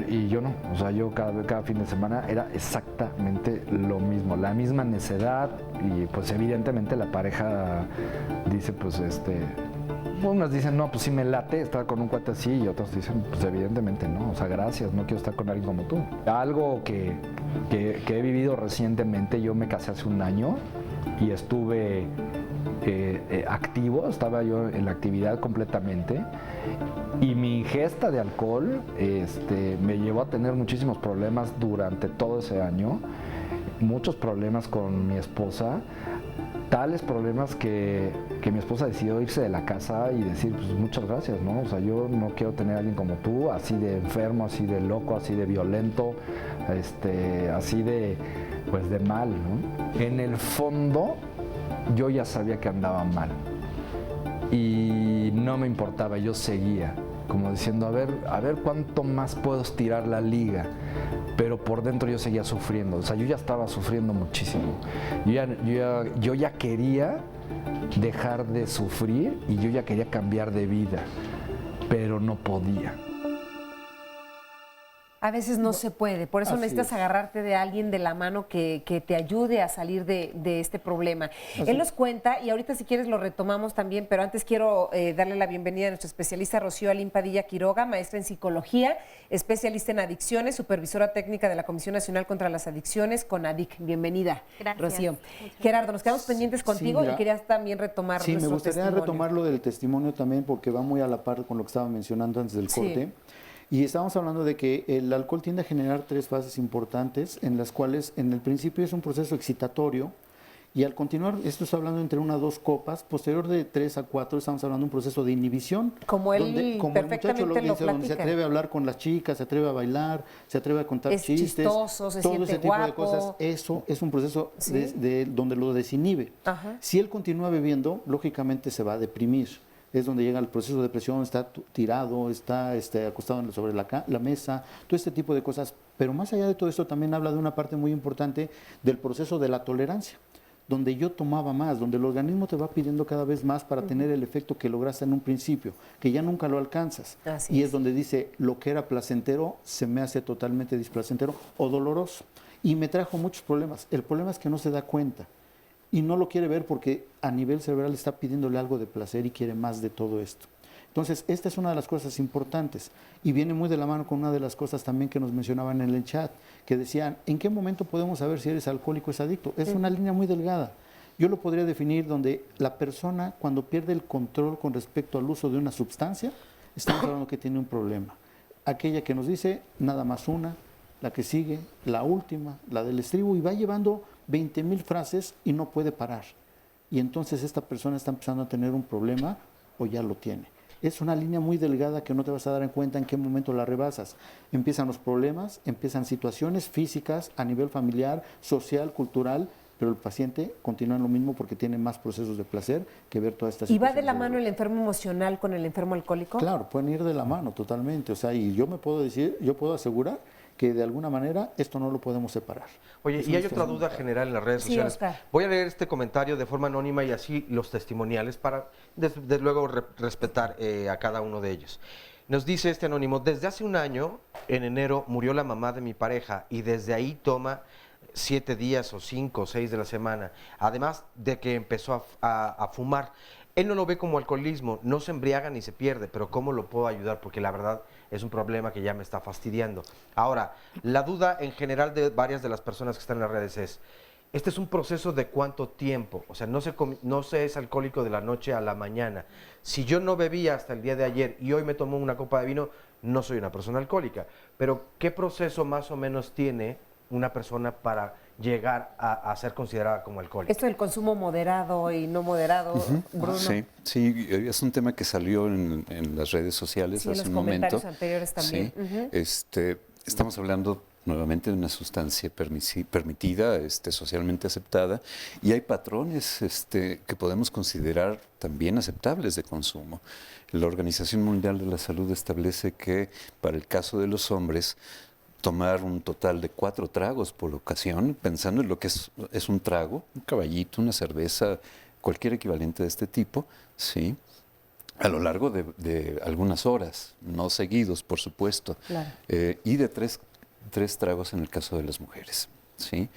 y yo no, o sea, yo cada fin de semana era exactamente lo mismo, la misma necedad, y pues evidentemente la pareja dice, pues unas dicen, no, pues sí me late estar con un cuate así, y otros dicen, pues evidentemente no, o sea, gracias, no quiero estar con alguien como tú. Algo que he vivido recientemente, yo me casé hace un año y estuve activo, estaba yo en la actividad completamente, y mi ingesta de alcohol me llevó a tener muchísimos problemas durante todo ese año, muchos problemas con mi esposa, tales problemas que mi esposa decidió irse de la casa y decir, pues muchas gracias, ¿no? O sea, yo no quiero tener a alguien como tú, así de enfermo, así de loco, así de violento, así de, pues de mal, ¿no? En el fondo, yo ya sabía que andaba mal y no me importaba, yo seguía, como diciendo, a ver cuánto más puedo estirar la liga. Pero por dentro yo seguía sufriendo, o sea, yo ya estaba sufriendo muchísimo. Yo ya quería dejar de sufrir y yo ya quería cambiar de vida, pero no podía. A veces no se puede, por eso Así necesitas es. agarrarte de alguien de la mano que te ayude a salir de este problema. Él nos cuenta, y ahorita si quieres lo retomamos también, pero antes quiero darle la bienvenida a nuestra especialista Rocío Alín Padilla Quiroga, maestra en psicología, especialista en adicciones, supervisora técnica de la Comisión Nacional contra las Adicciones, CONADIC. Bienvenida, Gracias. Rocío. Gerardo, nos quedamos pendientes contigo mira. y querías también retomar Sí, me nuestro gustaría testimonio. retomar lo del testimonio también, porque va muy a la par con lo que estaba mencionando antes del Sí. corte. Y estábamos hablando de que el alcohol tiende a generar 3 fases importantes, en las cuales en el principio es un proceso excitatorio Y al continuar, esto está hablando entre 1 a 2 copas, posterior de 3 a 4 estamos hablando de un proceso de inhibición. Como él como el muchacho lo perfectamente lo dice, donde se platica. atreve a hablar con las chicas, se atreve a bailar, se atreve a contar Es chistes. chistoso, se todo siente ese tipo de guapo. cosas, eso es un proceso Sí. donde lo desinhibe. Ajá. Si él continúa bebiendo, lógicamente se va a deprimir. Es donde llega el proceso de depresión, está tirado, está acostado sobre la mesa, todo este tipo de cosas. Pero más allá de todo esto, también habla de una parte muy importante del proceso de la tolerancia, donde yo tomaba más, donde el organismo te va pidiendo cada vez más para tener el efecto que lograste en un principio, que ya nunca lo alcanzas. Así y es. es donde dice, lo que era placentero se me hace totalmente displacentero o doloroso. Y me trajo muchos problemas. El problema es que no se da cuenta. Y no lo quiere ver porque a nivel cerebral está pidiéndole algo de placer y quiere más de todo esto. Entonces, esta es una de las cosas importantes y viene muy de la mano con una de las cosas también que nos mencionaban en el chat, que decían, ¿en qué momento podemos saber si eres alcohólico o es adicto? Es una línea muy delgada. Yo lo podría definir donde la persona, cuando pierde el control con respecto al uso de una sustancia, estamos hablando que tiene un problema. Aquella que nos dice, nada más una, la que sigue, la última, la del estribo, y va llevando 20,000 frases y no puede parar. Y entonces esta persona está empezando a tener un problema o ya lo tiene. Es una línea muy delgada que no te vas a dar en cuenta en qué momento la rebasas. Empiezan los problemas, empiezan situaciones físicas a nivel familiar, social, cultural, pero el paciente continúa en lo mismo porque tiene más procesos de placer que ver toda esta ¿Y situación. va de la mano el enfermo emocional con el enfermo alcohólico? Claro, pueden ir de la mano totalmente. O sea, y yo puedo asegurar que de alguna manera esto no lo podemos separar. Oye, Es y una hay otra situación duda muy general en las redes Sí, sociales. Oscar. Voy a leer este comentario de forma anónima y así los testimoniales para, desde luego, respetar a cada uno de ellos. Nos dice este anónimo, desde hace un año, en enero, murió la mamá de mi pareja y desde ahí toma 7 días o 5 o 6 de la semana, además de que empezó a fumar. Él no lo ve como alcoholismo, no se embriaga ni se pierde, pero ¿cómo lo puedo ayudar? Porque la verdad es un problema que ya me está fastidiando. Ahora, la duda en general de varias de las personas que están en las redes es, ¿este es un proceso de cuánto tiempo? O sea, no se es alcohólico de la noche a la mañana. Si yo no bebía hasta el día de ayer y hoy me tomo una copa de vino, no soy una persona alcohólica. Pero, ¿qué proceso más o menos tiene una persona para llegar a ser considerada como alcohólica? Esto del consumo moderado y no moderado, Bruno. Sí, es un tema que salió en las redes sociales Sí, en hace los un momento. comentarios anteriores también. Sí, estamos hablando nuevamente de una sustancia permitida, socialmente aceptada, y hay patrones que podemos considerar también aceptables de consumo. La Organización Mundial de la Salud establece que para el caso de los hombres, tomar un total de 4 tragos por ocasión, pensando en lo que es un trago, un caballito, una cerveza, cualquier equivalente de este tipo, ¿sí? A lo largo de algunas horas, no seguidos, por supuesto, Claro. Y de 3 tragos en el caso de las mujees, ¿sí?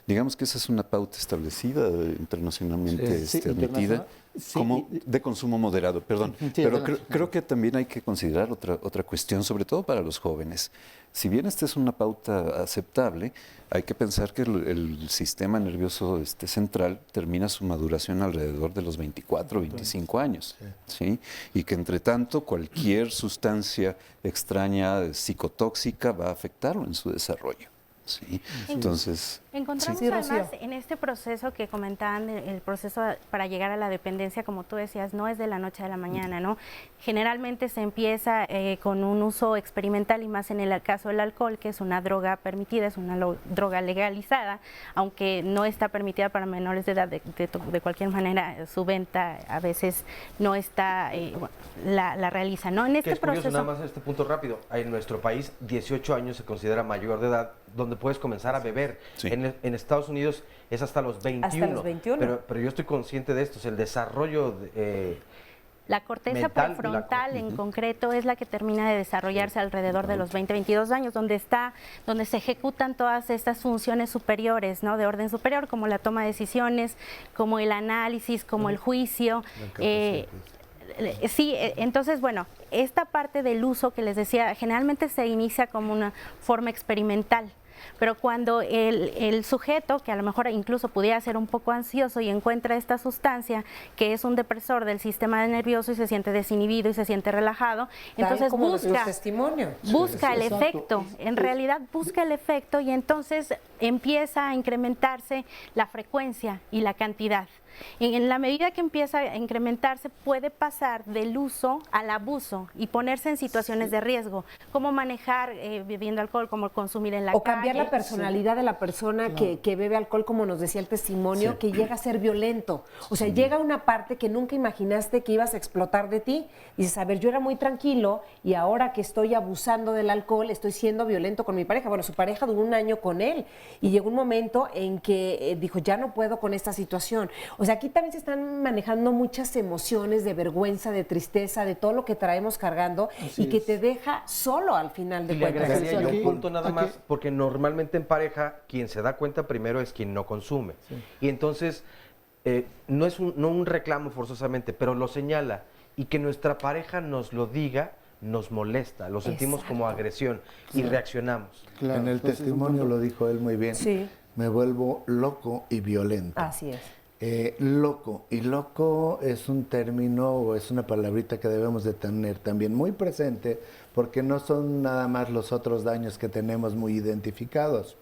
Digamos que esa es una pauta establecida, internacionalmente Sí, admitida, internacional. Sí, como de consumo moderado, perdón. Sí, Pero adelante. creo que también hay que considerar otra cuestión, sobre todo para los jóvenes. Si bien esta es una pauta aceptable, hay que pensar que el sistema nervioso central termina su maduración alrededor de los 24, 25 años, ¿sí? Y que entre tanto cualquier sustancia extraña, psicotóxica, va a afectarlo en su desarrollo. Sí, entonces... Encontramos Sí, Rocío. además en este proceso que comentaban, el proceso para llegar a la dependencia, como tú decías, no es de la noche a la mañana, ¿no? Generalmente se empieza con un uso experimental y más en el caso del alcohol, que es una droga permitida, es una droga legalizada, aunque no está permitida para menores de edad, de cualquier manera su venta a veces no está, la realiza, ¿no? En Que este es curioso, proceso... nada más este punto rápido. En nuestro país, 18 años se considera mayor de edad, donde puedes comenzar a beber. Sí. En Estados Unidos es hasta los 21. Hasta los 21. Pero yo estoy consciente de esto, es el desarrollo La corteza mental, prefrontal en concreto es la que termina de desarrollarse alrededor de los 20, 22 años, donde se ejecutan todas estas funciones superiores, ¿no? De orden superior, como la toma de decisiones, como el análisis, como el juicio. Sí, entonces, bueno, esta parte del uso que les decía, generalmente se inicia como una forma experimental. Pero cuando el sujeto, que a lo mejor incluso pudiera ser un poco ansioso y encuentra esta sustancia, que es un depresor del sistema nervioso y se siente desinhibido y se siente relajado, entonces como busca el exacto. efecto, en realidad busca el efecto y entonces empieza a incrementarse la frecuencia y la cantidad. En la medida que empieza a incrementarse, puede pasar del uso al abuso y ponerse en situaciones de riesgo, como manejar bebiendo alcohol, como consumir en la calle. O cambiar la personalidad de la persona que bebe alcohol, como nos decía el testimonio, que llega a ser violento. O sea, llega una parte que nunca imaginaste que ibas a explotar de ti. Y dices, a ver, yo era muy tranquilo y ahora que estoy abusando del alcohol, estoy siendo violento con mi pareja. Bueno, su pareja duró 1 año con él y llegó un momento en que dijo, ya no puedo con esta situación. O sea, aquí también se están manejando muchas emociones de vergüenza, de tristeza, de todo lo que traemos cargando y que te deja solo al final de Y le cuentas. agregaría yo un Aquí- punto nada aquí- más, porque normalmente en pareja quien se da cuenta primero es quien no consume. Y entonces no es un reclamo forzosamente, pero lo señala. Y que nuestra pareja nos lo diga, nos molesta, lo sentimos como agresión y reaccionamos. Claro, en el entonces, testimonio un punto- lo dijo él muy bien. Sí. Me vuelvo loco y violento. Así es. Loco. Y loco es un término o es una palabrita que debemos de tener también muy presente porque no son nada más los otros daños que tenemos muy identificados.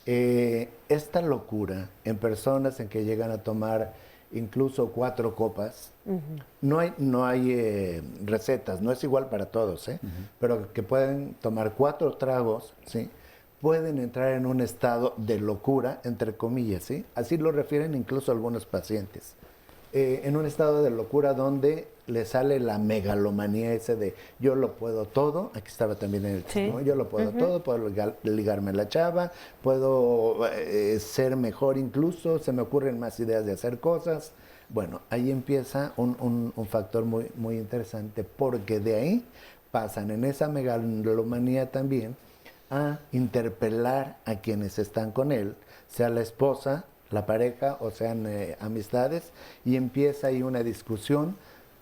Esta locura en personas en que llegan a tomar incluso 4 copas, no hay recetas, no es igual para todos, pero que pueden tomar 4 tragos, ¿sí? Pueden entrar en un estado de locura, entre comillas, ¿sí? Así lo refieren incluso algunos pacientes. En un estado de locura donde le sale la megalomanía ese de yo lo puedo todo, aquí estaba también en el testimonio, yo lo puedo todo, puedo ligarme a la chava, puedo ser mejor incluso, se me ocurren más ideas de hacer cosas. Bueno, ahí empieza un factor muy, muy interesante porque de ahí pasan en esa megalomanía también a interpelar a quienes están con él, sea la esposa, la pareja o sean amistades, y empieza ahí una discusión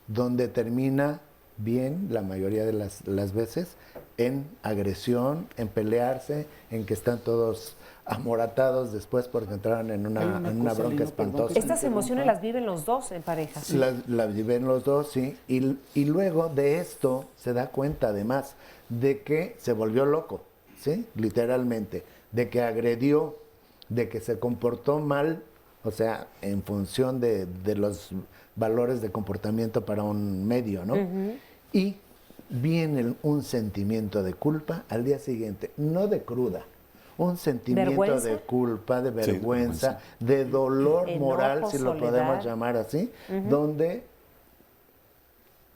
donde termina bien, la mayoría de las veces, en agresión, en pelearse, en que están todos amoratados después porque entraron en una cosa, bronca Lino, espantosa. perdón. Estas emociones las viven los dos en pareja. Las viven los dos, sí. Y luego de esto se da cuenta además de que se volvió loco, ¿sí? Literalmente. De que agredió, de que se comportó mal, o sea, en función de los valores de comportamiento para un medio, ¿no? Y viene un sentimiento de culpa al día siguiente, no de cruda, un sentimiento ¿Vergüenza? de culpa, de Sí, vergüenza, de dolor Enojo, moral, si lo soledad. podemos llamar así, donde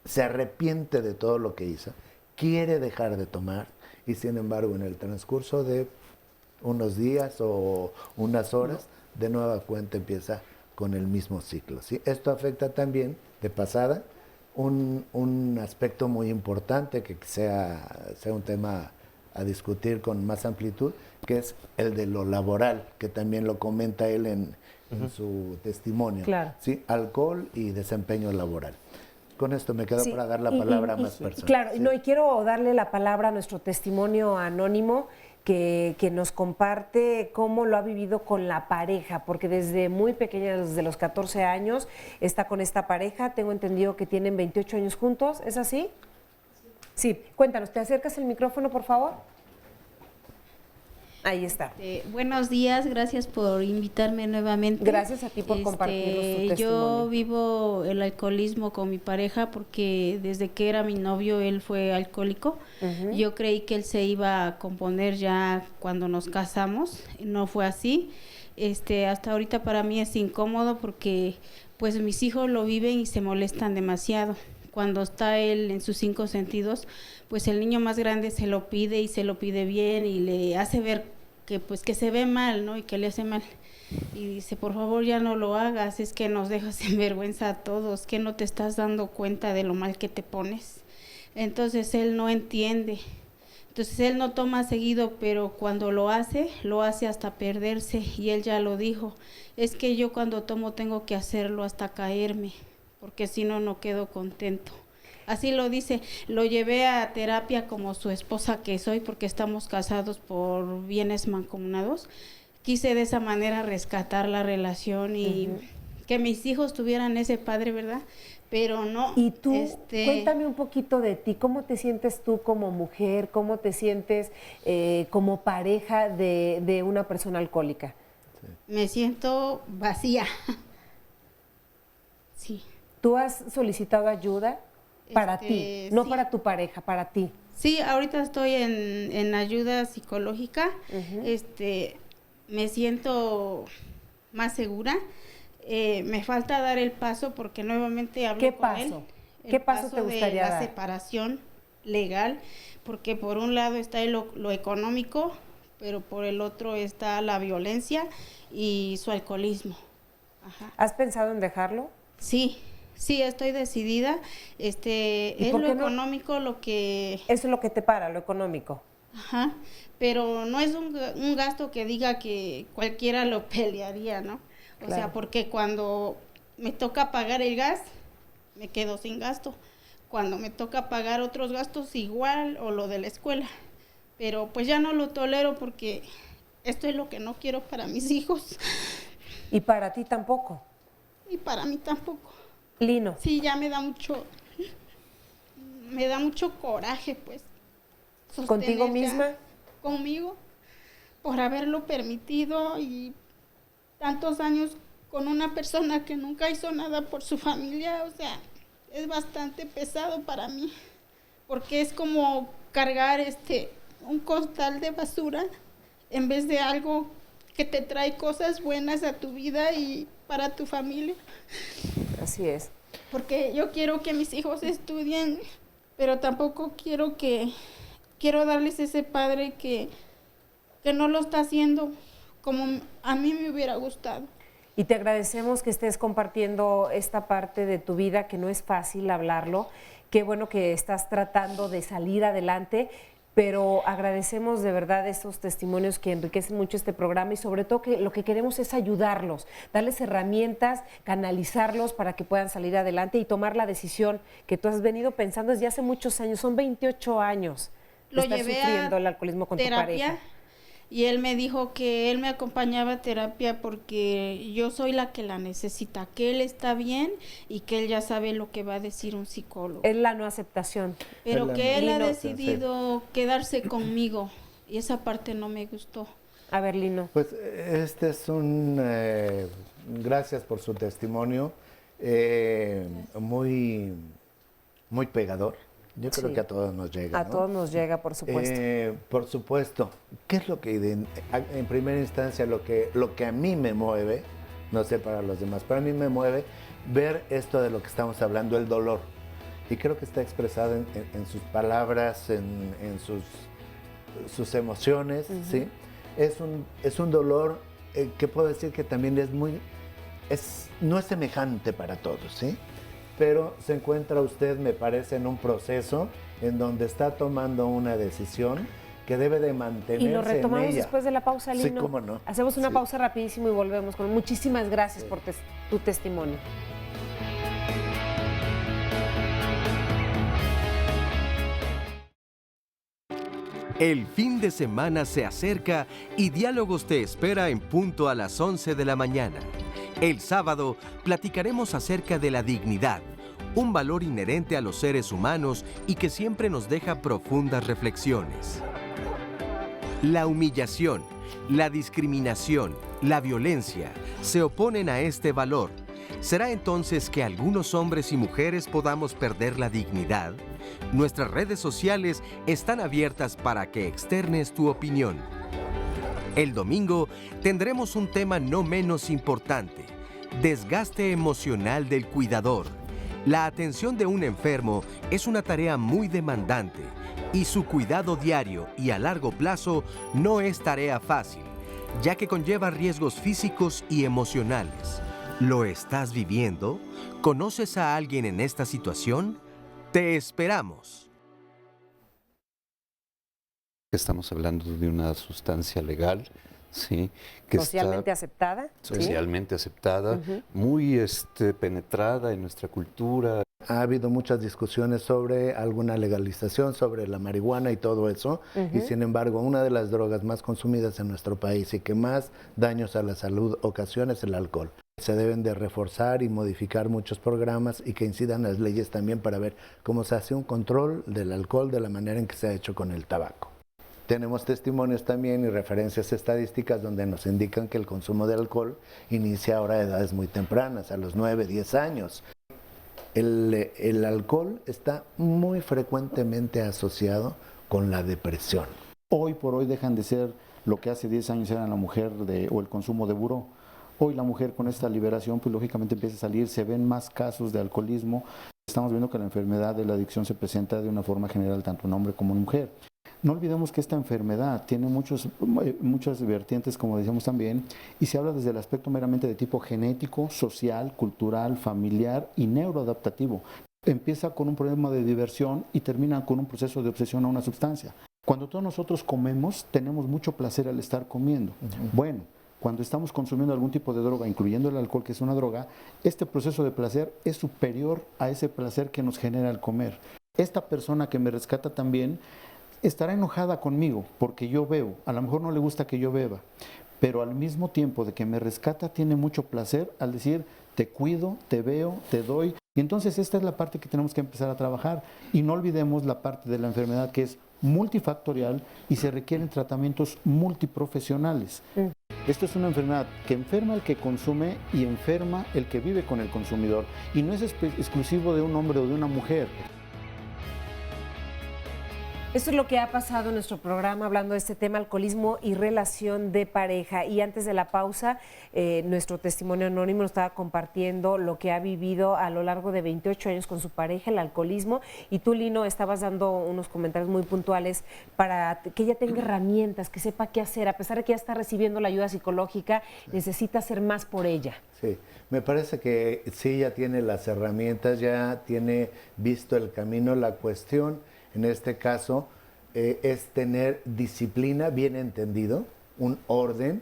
se arrepiente de todo lo que hizo, quiere dejar de tomar y sin embargo en el transcurso de unos días o unas horas, de nueva cuenta empieza con el mismo ciclo, ¿sí? Esto afecta también, de pasada, un aspecto muy importante que sea un tema a discutir con más amplitud, que es el de lo laboral, que también lo comenta él en su testimonio. Claro. ¿Sí? Alcohol y desempeño laboral. Con esto me quedo Sí, para dar la y- palabra a y- más personas. Claro, ¿sí? no, y quiero darle la palabra a nuestro testimonio anónimo que nos comparte cómo lo ha vivido con la pareja, porque desde muy pequeña, desde los 14 años, está con esta pareja. Tengo entendido que tienen 28 años juntos, ¿es así? Sí, cuéntanos, ¿te acercas el micrófono, por favor? Ahí está. Buenos días, gracias por invitarme nuevamente. Gracias a ti por compartirnos tu testimonio. Yo vivo el alcoholismo con mi pareja porque desde que era mi novio él fue alcohólico. Yo creí que él se iba a componer ya cuando nos casamos, no fue así. Hasta ahorita para mí es incómodo porque pues mis hijos lo viven y se molestan demasiado. Cuando está él en sus 5 sentidos, pues el niño más grande se lo pide y se lo pide bien y le hace ver que pues que se ve mal, ¿no? Y que le hace mal. Y dice, por favor ya no lo hagas, es que nos dejas en vergüenza a todos, que no te estás dando cuenta de lo mal que te pones. Entonces él no entiende. Entonces él no toma seguido, pero cuando lo hace hasta perderse. Y él ya lo dijo, es que yo cuando tomo tengo que hacerlo hasta caerme, porque si no, no quedo contento. Así lo dice, lo llevé a terapia como su esposa que soy, porque estamos casados por bienes mancomunados. Quise de esa manera rescatar la relación y que mis hijos tuvieran ese padre, ¿verdad? Pero no. Y tú, cuéntame un poquito de ti, ¿cómo te sientes tú como mujer? ¿Cómo te sientes como pareja de una persona alcohólica? Me siento vacía. Sí. ¿Tú has solicitado ayuda? Para ti, no para tu pareja, para ti. Sí, ahorita estoy en ayuda psicológica. Me siento más segura. Me falta dar el paso porque nuevamente hablo con él. ¿Qué paso te gustaría dar? La separación legal, porque por un lado está lo económico, pero por el otro está la violencia y su alcoholismo. Ajá. ¿Has pensado en dejarlo? Sí. Sí, estoy decidida. Es lo económico lo que... Eso es lo que te para, lo económico. Ajá, pero no es un gasto que diga que cualquiera lo pelearía, ¿no? O sea, porque cuando me toca pagar el gas, me quedo sin gasto. Cuando me toca pagar otros gastos, igual, o lo de la escuela. Pero pues ya no lo tolero porque esto es lo que no quiero para mis hijos. ¿Y para ti tampoco? Y para mí tampoco. Lino. Sí, ya me da mucho coraje, pues. ¿Contigo misma? Conmigo, por haberlo permitido y tantos años con una persona que nunca hizo nada por su familia. O sea, es bastante pesado para mí, porque es como cargar un costal de basura en vez de algo que te trae cosas buenas a tu vida y para tu familia. Así es. Porque yo quiero que mis hijos estudien, pero tampoco quiero darles ese padre que no lo está haciendo como a mí me hubiera gustado. Y te agradecemos que estés compartiendo esta parte de tu vida, que no es fácil hablarlo. Qué bueno que estás tratando de salir adelante, pero agradecemos de verdad estos testimonios que enriquecen mucho este programa y sobre todo que lo que queremos es ayudarlos, darles herramientas, canalizarlos para que puedan salir adelante y tomar la decisión que tú has venido pensando desde hace muchos años, son 28 años. Lo Estás llevé sufriendo a el alcoholismo con terapia, tu pareja. y él me dijo que él me acompañaba a terapia porque yo soy la que la necesita, que él está bien y que él ya sabe lo que va a decir un psicólogo. Es la no aceptación. Pero que él ha decidido quedarse conmigo y esa parte no me gustó. A ver, Lino. Pues este es gracias por su testimonio, muy pegador. Yo creo que a todos nos llega. A todos nos llega, por supuesto. Por supuesto. ¿Qué es lo que en primera instancia lo que a mí me mueve? No sé para los demás, pero a mí me mueve ver esto de lo que estamos hablando, el dolor. Y creo que está expresado en sus palabras, en sus emociones, ¿sí? Es un dolor que puedo decir que también no es semejante para todos, ¿sí? Pero se encuentra usted, me parece, en un proceso en donde está tomando una decisión que debe de mantenerse en ella. Y lo retomamos después de la pausa, Lino. Sí, cómo no. Hacemos una pausa rapidísimo y volvemos con muchísimas gracias por tu testimonio. El fin de semana se acerca y Diálogos te espera en punto a las 11 de la mañana. El sábado platicaremos acerca de la dignidad, un valor inherente a los seres humanos y que siempre nos deja profundas reflexiones. La humillación, la discriminación, la violencia se oponen a este valor. ¿Será entonces que algunos hombres y mujeres podamos perder la dignidad? Nuestras redes sociales están abiertas para que externes tu opinión. El domingo tendremos un tema no menos importante: desgaste emocional del cuidador. La atención de un enfermo es una tarea muy demandante y su cuidado diario y a largo plazo no es tarea fácil, ya que conlleva riesgos físicos y emocionales. ¿Lo estás viviendo? ¿Conoces a alguien en esta situación? Te esperamos. Estamos hablando de una sustancia legal, ¿sí? Que socialmente aceptada. Socialmente aceptada, muy penetrada en nuestra cultura. ha habido muchas discusiones sobre alguna legalización, sobre la marihuana y todo eso, y sin embargo, una de las drogas más consumidas en nuestro país y que más daños a la salud ocasiona es el alcohol. Se deben de reforzar y modificar muchos programas y que incidan las leyes también para ver cómo se hace un control del alcohol de la manera en que se ha hecho con el tabaco. Tenemos testimonios también y referencias estadísticas donde nos indican que el consumo de alcohol inicia ahora a edades muy tempranas, a los 9, 10 años. El alcohol está muy frecuentemente asociado con la depresión. Hoy por hoy dejan de ser lo que hace 10 años era la mujer o el consumo de buró. Hoy la mujer con esta liberación, pues lógicamente empieza a salir, se ven más casos de alcoholismo. Estamos viendo que la enfermedad de la adicción se presenta de una forma general tanto en hombre como en mujer. No olvidemos que esta enfermedad tiene muchas vertientes, como decíamos también, y se habla desde el aspecto meramente de tipo genético, social, cultural, familiar y neuroadaptativo. Empieza con un problema de diversión y termina con un proceso de obsesión a una sustancia. Cuando todos nosotros comemos, tenemos mucho placer al estar comiendo. Bueno, cuando estamos consumiendo algún tipo de droga, incluyendo el alcohol, que es una droga, este proceso de placer es superior a ese placer que nos genera el comer. Esta persona que me rescata también estará enojada conmigo porque yo bebo. A lo mejor no le gusta que yo beba, pero al mismo tiempo de que me rescata tiene mucho placer al decir te cuido, te veo, te doy. Y entonces esta es la parte que tenemos que empezar a trabajar. Y no olvidemos la parte de la enfermedad que es multifactorial y se requieren tratamientos multiprofesionales. Esto es una enfermedad que enferma al que consume y enferma el que vive con el consumidor. Y no es exclusivo de un hombre o de una mujer. Esto es lo que ha pasado en nuestro programa hablando de este tema, alcoholismo y relación de pareja. Y antes de la pausa, nuestro testimonio anónimo nos estaba compartiendo lo que ha vivido a lo largo de 28 años con su pareja, el alcoholismo. Y tú, Lino, estabas dando unos comentarios muy puntuales para que ella tenga herramientas, que sepa qué hacer. A pesar de que ya está recibiendo la ayuda psicológica, necesita hacer más por ella. Sí, me parece que sí, ya tiene las herramientas, ya tiene visto el camino. La cuestión en este caso es tener disciplina, bien entendido, un orden,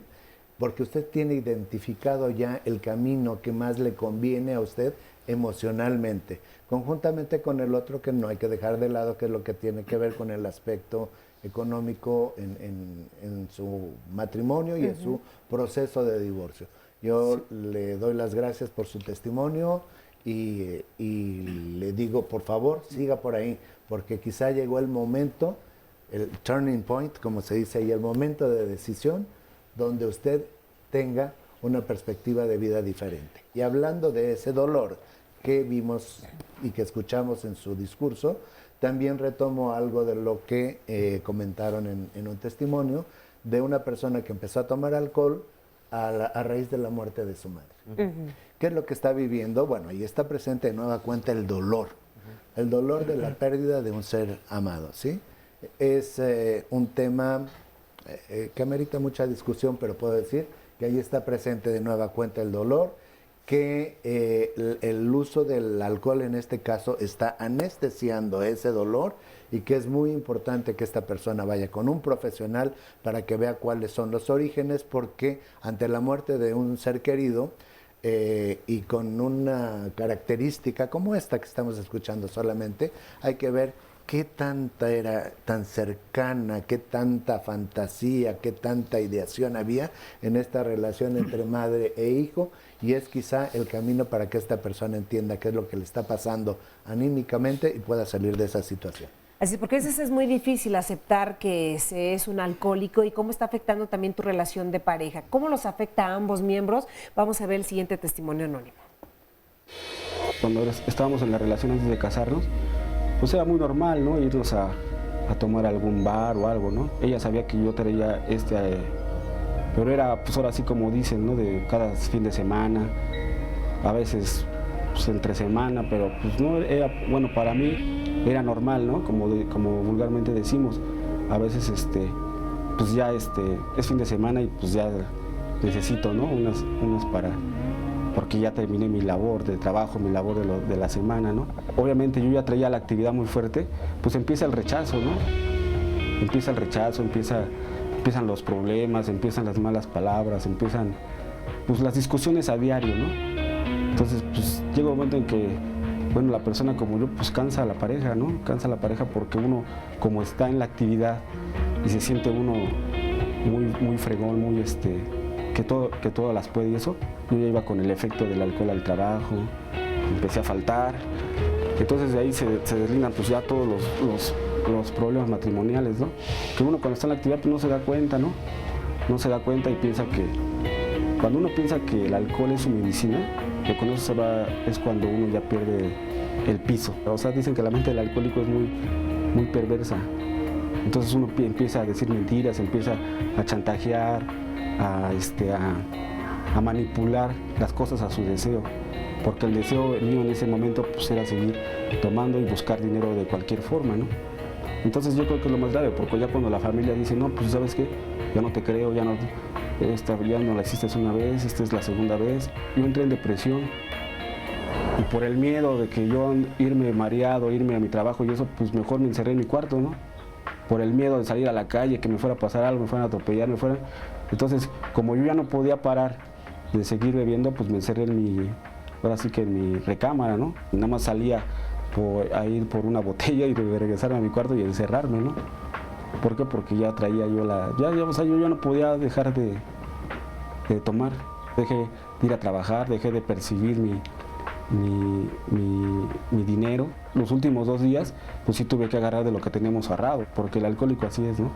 porque usted tiene identificado ya el camino que más le conviene a usted emocionalmente, conjuntamente con el otro que no hay que dejar de lado, que es lo que tiene que ver con el aspecto económico en su matrimonio y en su proceso de divorcio. Yo le doy las gracias por su testimonio y le digo, por favor, siga por ahí, porque quizá llegó el momento, el turning point, como se dice ahí, el momento de decisión, donde usted tenga una perspectiva de vida diferente. Y hablando de ese dolor que vimos y que escuchamos en su discurso, también retomo algo de lo que comentaron en un testimonio de una persona que empezó a tomar alcohol a raíz de la muerte de su madre. ¿Qué es lo que está viviendo? Bueno, ahí está presente de nueva cuenta el dolor de la pérdida de un ser amado, ¿sí? Es un tema que amerita mucha discusión, pero puedo decir que ahí está presente de nueva cuenta el dolor, que el uso del alcohol en este caso está anestesiando ese dolor y que es muy importante que esta persona vaya con un profesional para que vea cuáles son los orígenes, porque ante la muerte de un ser querido y con una característica como esta que estamos escuchando solamente, hay que ver qué tanta era tan cercana, qué tanta fantasía, qué tanta ideación había en esta relación entre madre e hijo, y es quizá el camino para que esta persona entienda qué es lo que le está pasando anímicamente y pueda salir de esa situación. Así, porque a veces es muy difícil aceptar que se es un alcohólico y cómo está afectando también tu relación de pareja. ¿Cómo los afecta a ambos miembros? Vamos a ver el siguiente testimonio anónimo. Cuando estábamos en la relación antes de casarnos, pues era muy normal, ¿no? Irnos a tomar a algún bar o algo, ¿no? Ella sabía que yo traía pero era, pues ahora sí como dicen, ¿no? De cada fin de semana, a veces pues, entre semana, pero pues no era, bueno, para mí era normal, ¿no? Como vulgarmente decimos. A veces, pues ya es fin de semana y pues ya necesito, ¿no? Unas porque ya terminé mi labor de trabajo, mi labor de la semana, ¿no? Obviamente yo ya traía la actividad muy fuerte, pues empieza el rechazo, ¿no? Empieza el rechazo, empiezan los problemas, empiezan las malas palabras, empiezan pues las discusiones a diario, ¿no? Entonces, pues llega un momento en que bueno, la persona como yo, pues cansa a la pareja, ¿no? Cansa a la pareja porque uno, como está en la actividad y se siente uno muy fregón, muy que todo las puede y eso, yo ya iba con el efecto del alcohol al trabajo, empecé a faltar, entonces de ahí se deslindan pues ya todos los problemas matrimoniales, ¿no? Que uno cuando está en la actividad pues no se da cuenta, ¿no? No se da cuenta y piensa que, cuando uno piensa que el alcohol es su medicina, que con eso es cuando uno ya pierde el piso. O sea, dicen que la mente del alcohólico es muy perversa. Entonces uno empieza a decir mentiras, empieza a chantajear, a manipular las cosas a su deseo. Porque el deseo mío en ese momento pues, era seguir tomando y buscar dinero de cualquier forma, ¿no? Entonces yo creo que es lo más grave, porque ya cuando la familia dice, no, pues ¿sabes qué? Ya no te creo, ya no la hiciste una vez, esta es la segunda vez. Yo entré en depresión y por el miedo de que yo irme mareado, irme a mi trabajo y eso, pues mejor me encerré en mi cuarto, ¿no? Por el miedo de salir a la calle, que me fuera a pasar algo, me fueran a atropellar, Entonces, como yo ya no podía parar de seguir bebiendo, pues me encerré ahora sí que en mi recámara, ¿no? Y nada más salía a ir por una botella y regresarme a mi cuarto y encerrarme, ¿no? ¿Por qué? Porque ya traía yo o sea, yo ya no podía dejar de tomar. Dejé de ir a trabajar, dejé de percibir mi dinero. Los últimos 2 días, pues sí tuve que agarrar de lo que teníamos ahorrado, porque el alcohólico así es, ¿no?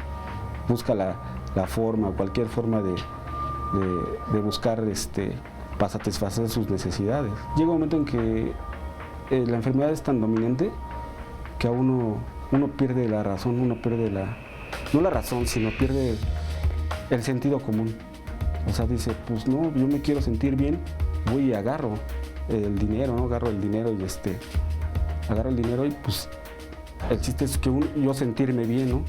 Busca la forma, cualquier forma de buscar para satisfacer sus necesidades. Llega un momento en que la enfermedad es tan dominante que a uno pierde la razón, uno pierde no la razón, sino pierde el sentido común. O sea, dice, pues no, yo me quiero sentir bien, voy y agarro el dinero, ¿no? Agarro el dinero y pues el chiste es que yo sentirme bien, ¿no?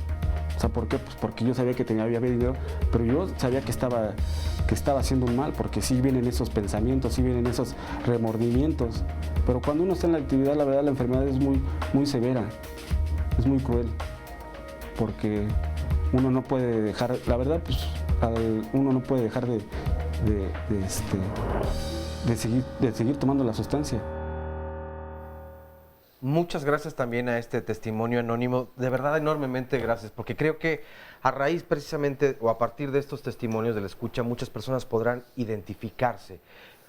O sea, ¿por qué? Pues porque yo sabía que había dinero, pero yo sabía que estaba haciendo un mal, porque sí vienen esos pensamientos, sí vienen esos remordimientos. Pero cuando uno está en la actividad, la verdad, la enfermedad es muy severa, es muy cruel, porque uno no puede dejar, la verdad, pues uno no puede dejar de seguir tomando la sustancia. Muchas gracias también a este testimonio anónimo, de verdad enormemente gracias, porque creo que a raíz precisamente o a partir de estos testimonios de la escucha, muchas personas podrán identificarse,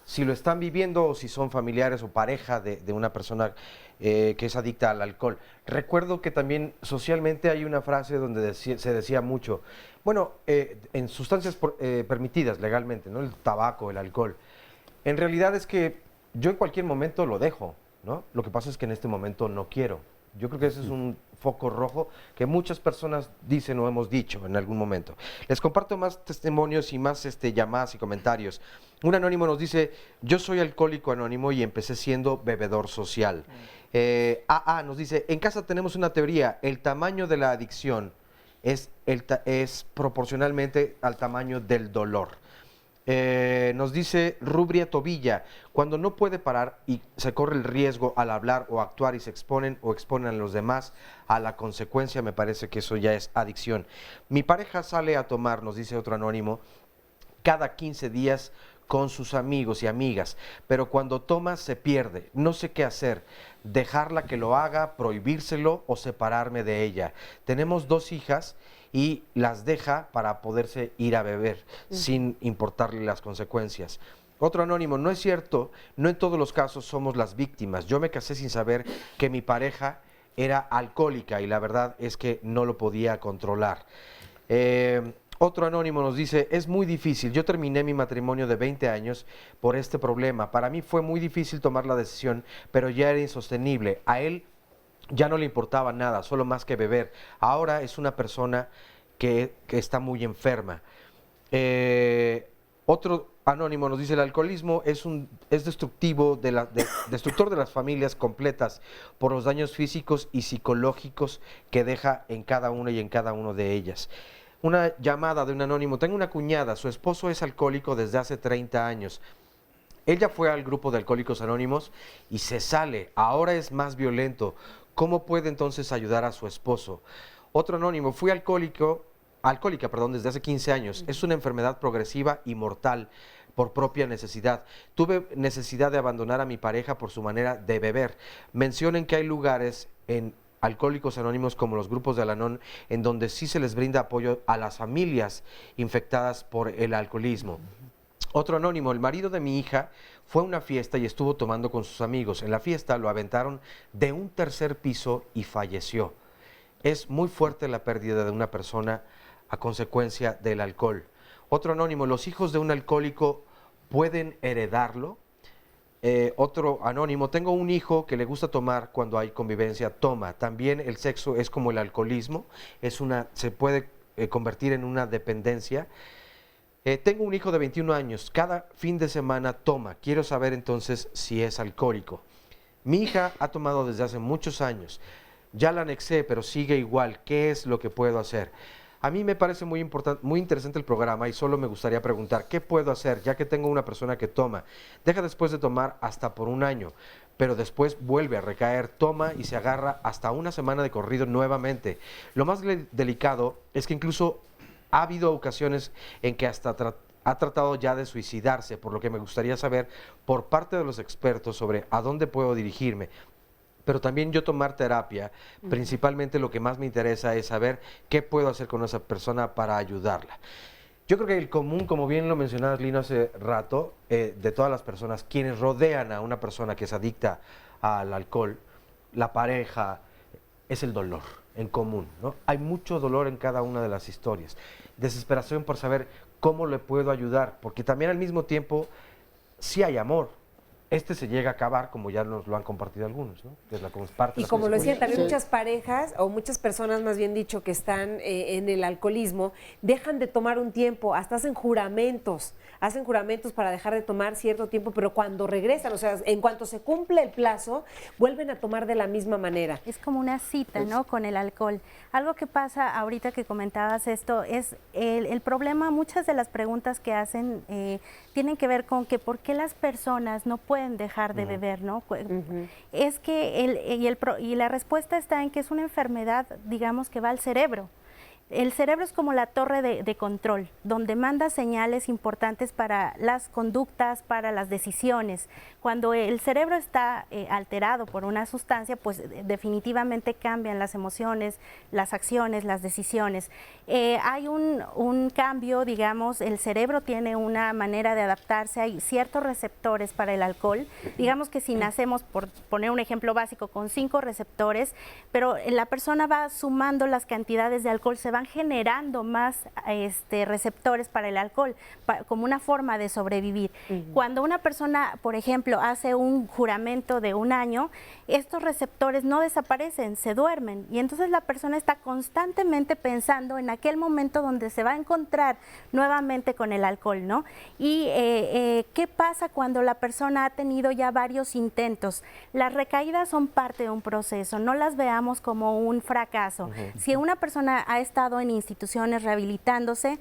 si lo están viviendo o si son familiares o pareja de una persona que es adicta al alcohol. Recuerdo que también socialmente hay una frase donde se decía mucho, bueno, en sustancias permitidas legalmente, ¿no? El tabaco, el alcohol. En realidad es que yo en cualquier momento lo dejo, ¿no? Lo que pasa es que en este momento no quiero. Yo creo que ese es un foco rojo que muchas personas dicen o hemos dicho en algún momento. Les comparto más testimonios y más llamadas y comentarios. Un anónimo nos dice, yo soy alcohólico anónimo y empecé siendo bebedor social. AA nos dice, en casa tenemos una teoría, el tamaño de la adicción es proporcionalmente al tamaño del dolor. Nos dice Rubria Tobilla, cuando no puede parar y se corre el riesgo al hablar o actuar y se exponen a los demás a la consecuencia, me parece que eso ya es adicción. Mi pareja sale a tomar, nos dice otro anónimo, cada 15 días con sus amigos y amigas, pero cuando toma se pierde, no sé qué hacer, dejarla que lo haga, prohibírselo o separarme de ella. Tenemos 2 hijas y las deja para poderse ir a beber sin importarle las consecuencias. Otro anónimo, no es cierto, no en todos los casos somos las víctimas. Yo me casé sin saber que mi pareja era alcohólica y la verdad es que no lo podía controlar. Otro anónimo nos dice, es muy difícil, yo terminé mi matrimonio de 20 años por este problema. Para mí fue muy difícil tomar la decisión, pero ya era insostenible. A él ya no le importaba nada, solo más que beber. Ahora es una persona que está muy enferma. Otro anónimo nos dice, el alcoholismo es destructor de las familias completas por los daños físicos y psicológicos que deja en cada una y en cada uno de ellas. Una llamada de un anónimo, tengo una cuñada, su esposo es alcohólico desde hace 30 años. Ella fue al grupo de Alcohólicos Anónimos y se sale, ahora es más violento. ¿Cómo puede entonces ayudar a su esposo? Otro anónimo, fui alcohólica desde hace 15 años. Es una enfermedad progresiva y mortal. por propia necesidad. Tuve necesidad de abandonar a mi pareja por su manera de beber. Mencionen que hay lugares en Alcohólicos Anónimos como los grupos de Al-Anon en donde sí se les brinda apoyo a las familias infectadas por el alcoholismo. Otro anónimo, el marido de mi hija fue a una fiesta y estuvo tomando con sus amigos. En la fiesta lo aventaron de un tercer piso y falleció. Es muy fuerte la pérdida de una persona a consecuencia del alcohol. Otro anónimo, los hijos de un alcohólico pueden heredarlo. Otro anónimo, tengo un hijo que le gusta tomar cuando hay convivencia, toma. También el sexo es como el alcoholismo, se puede convertir en una dependencia. Tengo un hijo de 21 años, cada fin de semana toma, quiero saber entonces si es alcohólico. Mi hija ha tomado desde hace muchos años, ya la anexé, pero sigue igual, ¿qué es lo que puedo hacer? A mí me parece muy interesante el programa y solo me gustaría preguntar, ¿qué puedo hacer? Ya que tengo una persona que toma, deja después de tomar hasta por un año, pero después vuelve a recaer, toma y se agarra hasta una semana de corrido nuevamente. Lo más delicado es que incluso ha habido ocasiones en que hasta ha tratado ya de suicidarse, por lo que me gustaría saber por parte de los expertos sobre a dónde puedo dirigirme. Pero también yo tomar terapia, principalmente lo que más me interesa es saber qué puedo hacer con esa persona para ayudarla. Yo creo que el común, como bien lo mencionabas, Lino, hace rato, de todas las personas, quienes rodean a una persona que es adicta al alcohol, la pareja, es el dolor en común, ¿no? Hay mucho dolor en cada una de las historias. Desesperación por saber cómo le puedo ayudar, porque también al mismo tiempo sí hay amor. Se llega a acabar, como ya nos lo han compartido algunos, ¿no? Que es parte de y como lo decían, también muchas parejas, o muchas personas más bien dicho, que están en el alcoholismo, dejan de tomar un tiempo, hasta hacen juramentos para dejar de tomar cierto tiempo, pero cuando regresan, o sea, en cuanto se cumple el plazo, vuelven a tomar de la misma manera. Es como una cita, ¿no?, con el alcohol. Algo que pasa ahorita que comentabas esto, es el problema, muchas de las preguntas que hacen tienen que ver con que por qué las personas no pueden dejar de beber, ¿no? Es que la respuesta está en que es una enfermedad, digamos, que va al cerebro. El cerebro es como la torre de control, donde manda señales importantes para las conductas, para las decisiones. Cuando el cerebro está alterado por una sustancia, pues definitivamente cambian las emociones, las acciones, las decisiones. Hay un cambio, digamos, el cerebro tiene una manera de adaptarse, hay ciertos receptores para el alcohol. Digamos que si nacemos, por poner un ejemplo básico, con 5 receptores, pero la persona va sumando las cantidades de alcohol, se van generando más receptores para el alcohol, como una forma de sobrevivir. Cuando una persona, por ejemplo, hace un juramento de un año, estos receptores no desaparecen, se duermen, y entonces la persona está constantemente pensando en aquel momento donde se va a encontrar nuevamente con el alcohol, ¿no? Y ¿qué pasa cuando la persona ha tenido ya varios intentos? Las recaídas son parte de un proceso, no las veamos como un fracaso. Si una persona ha estado en instituciones rehabilitándose,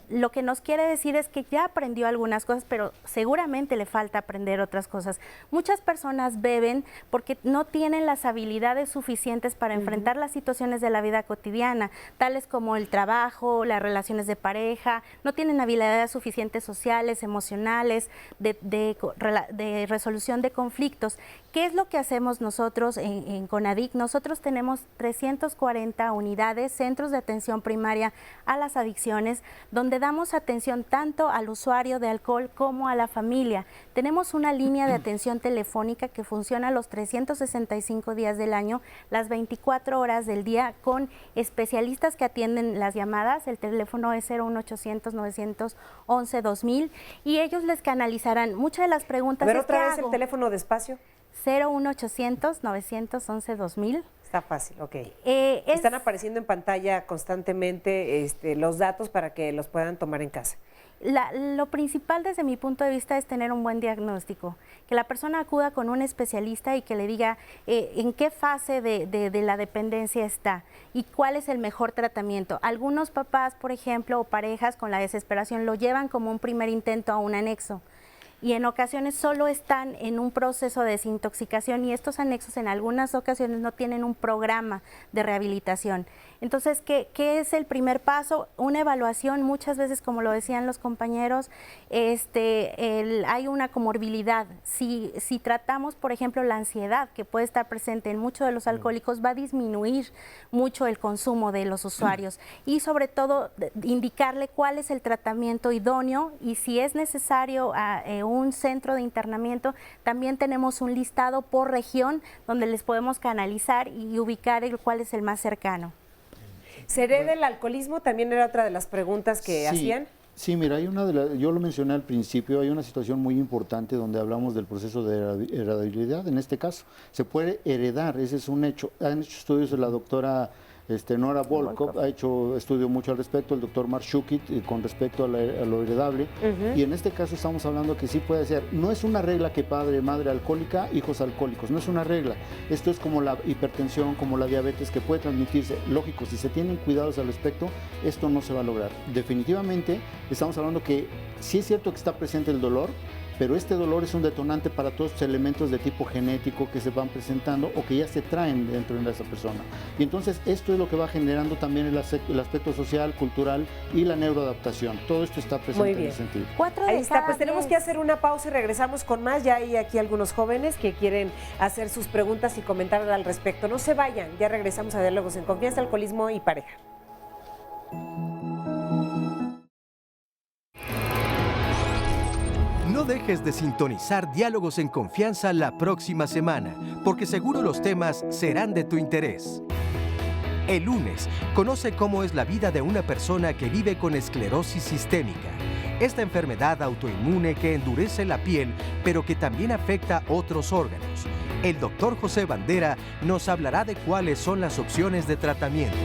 lo que nos quiere decir es que ya aprendió algunas cosas, pero seguramente le falta aprender otras cosas. Muchas personas beben porque no tienen las habilidades suficientes para enfrentar las situaciones de la vida cotidiana, tales como el trabajo, las relaciones de pareja, no tienen habilidades suficientes sociales, emocionales, de resolución de conflictos. ¿Qué es lo que hacemos nosotros en CONADIC? Nosotros tenemos 340 unidades, centros de atención primaria a las adicciones, donde damos atención tanto al usuario de alcohol como a la familia. Tenemos una línea de atención telefónica que funciona los 365 días del año, las 24 horas del día, con especialistas que atienden las llamadas. El teléfono es 01800 911 2000 y ellos les canalizarán muchas de las preguntas. A ver, otra vez el teléfono despacio. 01800 911 2000. Está fácil, ok. Están apareciendo en pantalla constantemente los datos para que los puedan tomar en casa. Lo principal desde mi punto de vista es tener un buen diagnóstico, que la persona acuda con un especialista y que le diga en qué fase de la dependencia está y cuál es el mejor tratamiento. Algunos papás, por ejemplo, o parejas con la desesperación lo llevan como un primer intento a un anexo. y en ocasiones solo están en un proceso de desintoxicación y estos anexos en algunas ocasiones no tienen un programa de rehabilitación. Entonces, ¿qué es el primer paso? Una evaluación, muchas veces, como lo decían los compañeros, hay una comorbilidad. Si tratamos, por ejemplo, la ansiedad, que puede estar presente en muchos de los alcohólicos, va a disminuir mucho el consumo de los usuarios y sobre todo indicarle cuál es el tratamiento idóneo y si es necesario un centro de internamiento, también tenemos un listado por región donde les podemos canalizar y ubicar cuál es el más cercano. ¿Se hereda el alcoholismo? También era otra de las preguntas que hacían. Sí, mira, yo lo mencioné al principio, hay una situación muy importante donde hablamos del proceso de heredabilidad, en este caso. Se puede heredar, ese es un hecho. Han hecho estudios de la doctora Nora Volkov, ha hecho estudio mucho al respecto, el doctor Mark Shukit, con respecto a lo heredable. Y en este caso estamos hablando que sí puede ser. No es una regla que padre, madre alcohólica, hijos alcohólicos, no es una regla. Esto es como la hipertensión, como la diabetes, que puede transmitirse. Lógico, si se tienen cuidados al respecto, esto no se va a lograr. Definitivamente estamos hablando que sí es cierto que está presente el dolor, pero este dolor es un detonante para todos los elementos de tipo genético que se van presentando o que ya se traen dentro de esa persona. Y entonces esto es lo que va generando también el aspecto social, cultural y la neuroadaptación. Todo esto está presente en ese sentido. Ahí está, pues tenemos que hacer una pausa y regresamos con más. Ya hay aquí algunos jóvenes que quieren hacer sus preguntas y comentar al respecto. No se vayan, ya regresamos a Diálogos en Confianza, Alcoholismo y Pareja. No dejes de sintonizar Diálogos en Confianza la próxima semana, porque seguro los temas serán de tu interés. El lunes, conoce cómo es la vida de una persona que vive con esclerosis sistémica. Esta enfermedad autoinmune que endurece la piel, pero que también afecta otros órganos. El doctor José Bandera nos hablará de cuáles son las opciones de tratamiento.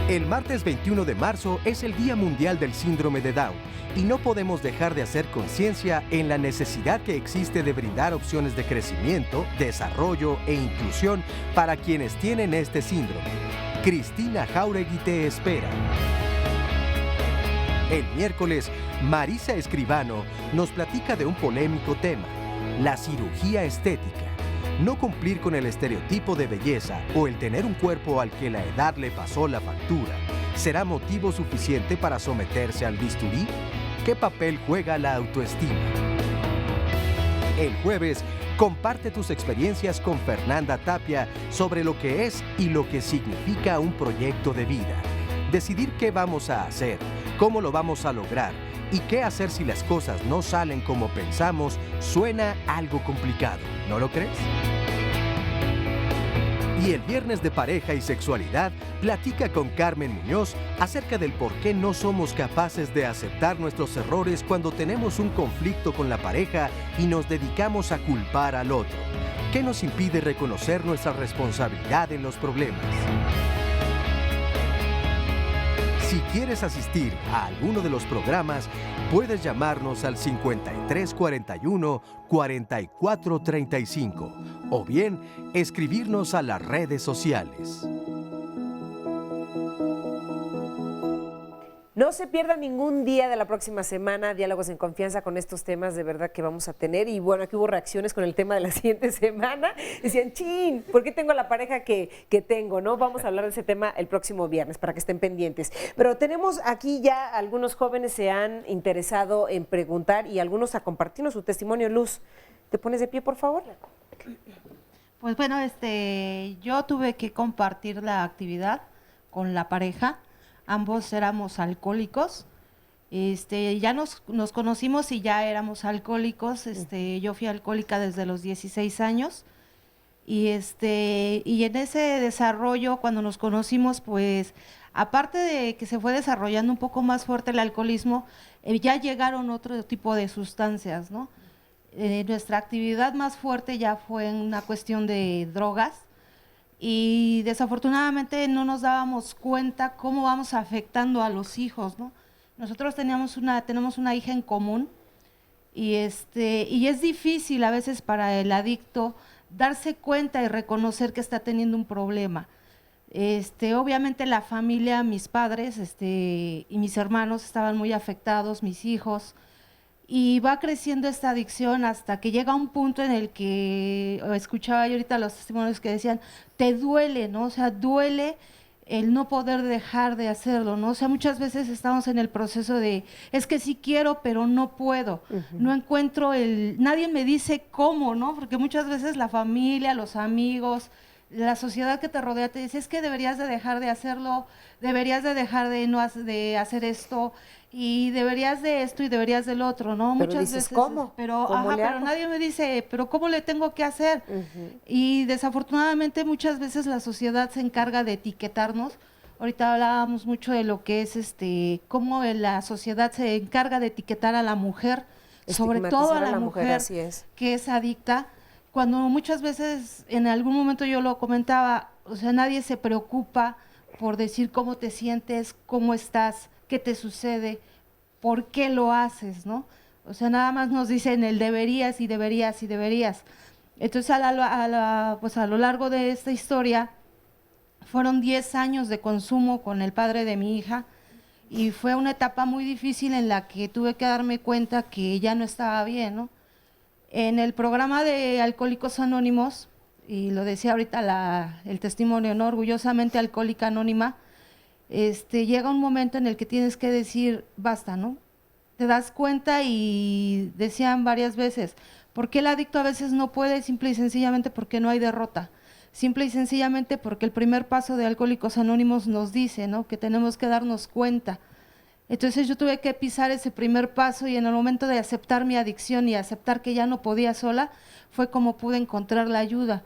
El martes 21 de marzo es el Día Mundial del Síndrome de Down y no podemos dejar de hacer conciencia en la necesidad que existe de brindar opciones de crecimiento, desarrollo e inclusión para quienes tienen este síndrome. Cristina Jauregui te espera. El miércoles, Marisa Escribano nos platica de un polémico tema, la cirugía estética. No cumplir con el estereotipo de belleza o el tener un cuerpo al que la edad le pasó la factura, ¿será motivo suficiente para someterse al bisturí? ¿Qué papel juega la autoestima? El jueves, comparte tus experiencias con Fernanda Tapia sobre lo que es y lo que significa un proyecto de vida. Decidir qué vamos a hacer, cómo lo vamos a lograr y qué hacer si las cosas no salen como pensamos suena algo complicado, ¿no lo crees? Y el viernes de Pareja y Sexualidad, platica con Carmen Muñoz acerca del por qué no somos capaces de aceptar nuestros errores cuando tenemos un conflicto con la pareja y nos dedicamos a culpar al otro. ¿Qué nos impide reconocer nuestra responsabilidad en los problemas? Si quieres asistir a alguno de los programas, puedes llamarnos al 5341-4435 o bien escribirnos a las redes sociales. No se pierda ningún día de la próxima semana, Diálogos en Confianza, con estos temas de verdad que vamos a tener. Y bueno, aquí hubo reacciones con el tema de la siguiente semana. Decían, chin, ¿por qué tengo la pareja que tengo? ¿No? Vamos a hablar de ese tema el próximo viernes para que estén pendientes. Pero tenemos aquí ya algunos jóvenes se han interesado en preguntar y algunos a compartirnos su testimonio. Luz, ¿te pones de pie, por favor? Pues bueno, yo tuve que compartir la actividad con la pareja. Ambos éramos alcohólicos, ya nos conocimos y ya éramos alcohólicos, yo fui alcohólica desde los 16 años y en ese desarrollo cuando nos conocimos, pues aparte de que se fue desarrollando un poco más fuerte el alcoholismo, ya llegaron otro tipo de sustancias, ¿no? Nuestra actividad más fuerte ya fue en una cuestión de drogas. Y desafortunadamente no nos dábamos cuenta cómo vamos afectando a los hijos, ¿no? Nosotros tenemos una hija en común y es difícil a veces para el adicto darse cuenta y reconocer que está teniendo un problema. Obviamente la familia, mis padres y mis hermanos estaban muy afectados, mis hijos, y va creciendo esta adicción hasta que llega un punto en el que, escuchaba yo ahorita los testimonios que decían, te duele, ¿no? O sea, duele el no poder dejar de hacerlo, ¿no? O sea, muchas veces estamos en el proceso de, es que sí quiero, pero no puedo, no encuentro nadie me dice cómo, ¿no? Porque muchas veces la familia, los amigos, la sociedad que te rodea te dice, es que deberías de dejar de hacerlo, deberías de dejar de hacer esto, y deberías de esto y deberías del otro, ¿no? Pero Muchas dices, veces, ¿cómo? pero ¿Cómo le pero hago? nadie me dice, pero ¿cómo le tengo que hacer? Y desafortunadamente muchas veces la sociedad se encarga de etiquetarnos. Ahorita hablábamos mucho de lo que es cómo la sociedad se encarga de etiquetar a la mujer, sobre todo a la mujer así es. que es adicta, cuando muchas veces, en algún momento yo lo comentaba, o sea, nadie se preocupa por decir cómo te sientes, cómo estás, qué te sucede, por qué lo haces, ¿no? O sea, nada más nos dicen el deberías y deberías y deberías. Entonces, pues a lo largo de esta historia, fueron 10 años de consumo con el padre de mi hija, y fue una etapa muy difícil en la que tuve que darme cuenta que ya no estaba bien, ¿no? En el programa de Alcohólicos Anónimos, y lo decía ahorita el testimonio, ¿no? Orgullosamente alcohólica anónima, llega un momento en el que tienes que decir, basta, ¿no? Te das cuenta, y decían varias veces, ¿por qué el adicto a veces no puede? Simple y sencillamente porque no hay derrota. Simple y sencillamente porque el primer paso de Alcohólicos Anónimos nos dice, ¿no?, que tenemos que darnos cuenta. Entonces yo tuve que pisar ese primer paso, y en el momento de aceptar mi adicción y aceptar que ya no podía sola, fue como pude encontrar la ayuda.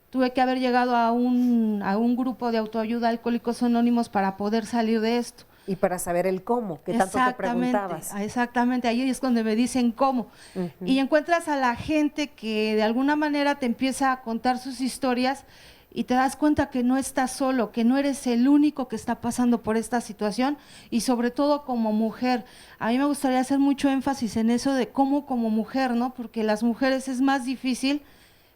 Tuve que haber llegado a un grupo de autoayuda, Alcohólicos Anónimos, para poder salir de esto. Y para saber el cómo, que tanto te preguntabas. Exactamente, ahí es donde me dicen cómo. Y encuentras a la gente que de alguna manera te empieza a contar sus historias, y te das cuenta que no estás solo, que no eres el único que está pasando por esta situación, y sobre todo como mujer. A mí me gustaría hacer mucho énfasis en eso de cómo como mujer, ¿no? Porque las mujeres es más difícil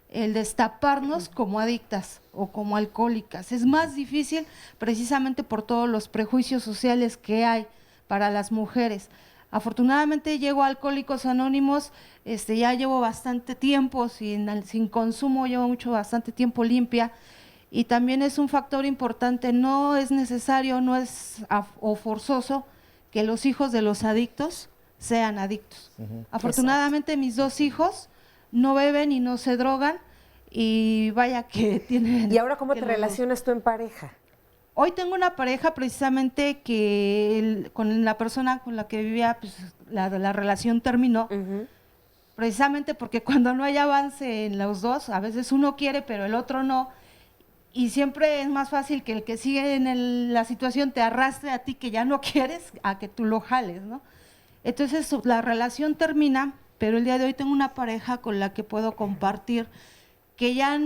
el destaparnos como adictas o como alcohólicas. Es más difícil precisamente por todos los prejuicios sociales que hay para las mujeres. Afortunadamente llego a Alcohólicos Anónimos, ya llevo bastante tiempo sin consumo, llevo bastante tiempo limpia, y también es un factor importante, no es necesario, no es o forzoso que los hijos de los adictos sean adictos. Afortunadamente mis 2 hijos no beben y no se drogan, y vaya que tienen... ¿Y ahora cómo te relacionas tú en pareja? Hoy tengo una pareja precisamente que con la persona con la que vivía, pues la relación terminó, precisamente porque cuando no hay avance en los dos, a veces uno quiere pero el otro no, y siempre es más fácil que el que sigue en la situación te arrastre a ti que ya no quieres, a que tú lo jales, ¿no? Entonces la relación termina, pero el día de hoy tengo una pareja con la que puedo compartir, que ya,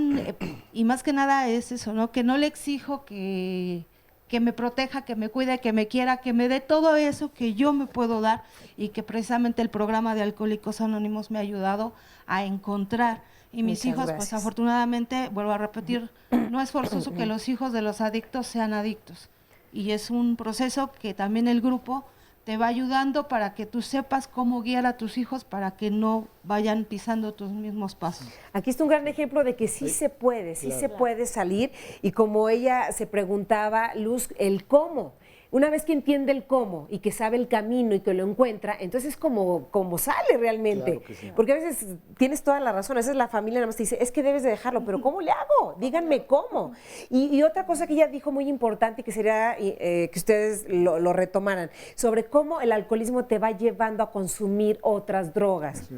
y más que nada es eso, ¿no? Que no le exijo que me proteja, que me cuide, que me quiera, que me dé todo eso que yo me puedo dar, y que precisamente el programa de Alcohólicos Anónimos me ha ayudado a encontrar. Y mis hijos, pues afortunadamente, vuelvo a repetir, no es forzoso que los hijos de los adictos sean adictos. Y es un proceso que también el grupo te va ayudando para que tú sepas cómo guiar a tus hijos para que no vayan pisando tus mismos pasos. Aquí está un gran ejemplo de que sí se puede, se puede salir, y como ella se preguntaba, Luz, el cómo. Una vez que entiende el cómo y que sabe el camino y que lo encuentra, entonces como sale realmente. Claro, sí. Porque a veces tienes toda la razón, a veces la familia nada más te dice, es que debes de dejarlo, pero ¿cómo le hago? Díganme cómo. Y otra cosa que ella dijo muy importante, y que sería que ustedes lo retomaran, sobre cómo el alcoholismo te va llevando a consumir otras drogas.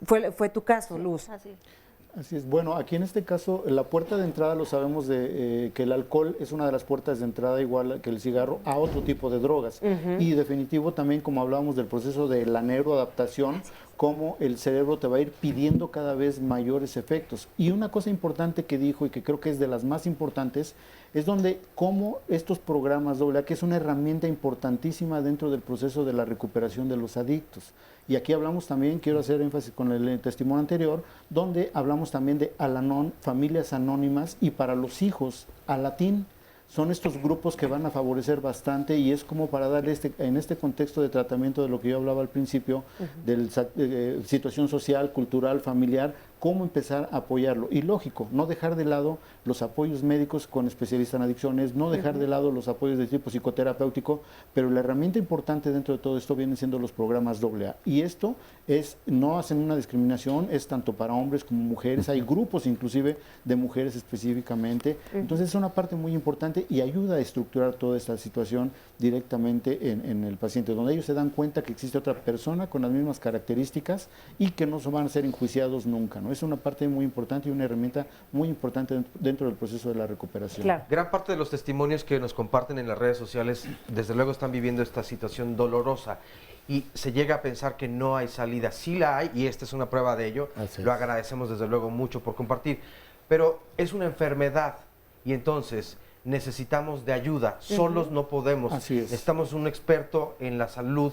Fue tu caso, Luz. Así es. Bueno, aquí en este caso, la puerta de entrada lo sabemos que el alcohol es una de las puertas de entrada, igual que el cigarro, a otro tipo de drogas. Y definitivo también, como hablábamos del proceso de la neuroadaptación, cómo el cerebro te va a ir pidiendo cada vez mayores efectos. Y una cosa importante que dijo, y que creo que es de las más importantes, es donde cómo estos programas AA, que es una herramienta importantísima dentro del proceso de la recuperación de los adictos. Y aquí hablamos también, quiero hacer énfasis con el testimonio anterior, donde hablamos también de Al-Anon, familias anónimas, y para los hijos, Alatín. son estos grupos que van a favorecer bastante y es como para darle en este contexto de tratamiento de lo que yo hablaba al principio, de situación social, cultural, familiar, cómo empezar a apoyarlo. Y lógico, no dejar de lado los apoyos médicos con especialistas en adicciones, no dejar de lado los apoyos de tipo psicoterapéutico, pero la herramienta importante dentro de todo esto vienen siendo los programas AA. Y esto no hacen una discriminación, es tanto para hombres como mujeres, hay grupos inclusive de mujeres específicamente, entonces es una parte muy importante y ayuda a estructurar toda esta situación directamente en el paciente, donde ellos se dan cuenta que existe otra persona con las mismas características y que no se van a ser enjuiciados nunca, ¿no? Es una parte muy importante y una herramienta muy importante dentro del proceso de la recuperación. Claro. Gran parte de los testimonios que nos comparten en las redes sociales, desde luego están viviendo esta situación dolorosa y se llega a pensar que no hay salida. Sí la hay y esta es una prueba de ello. Lo agradecemos desde luego mucho por compartir, pero es una enfermedad y entonces necesitamos de ayuda. Solos no podemos. Necesitamos un experto en la salud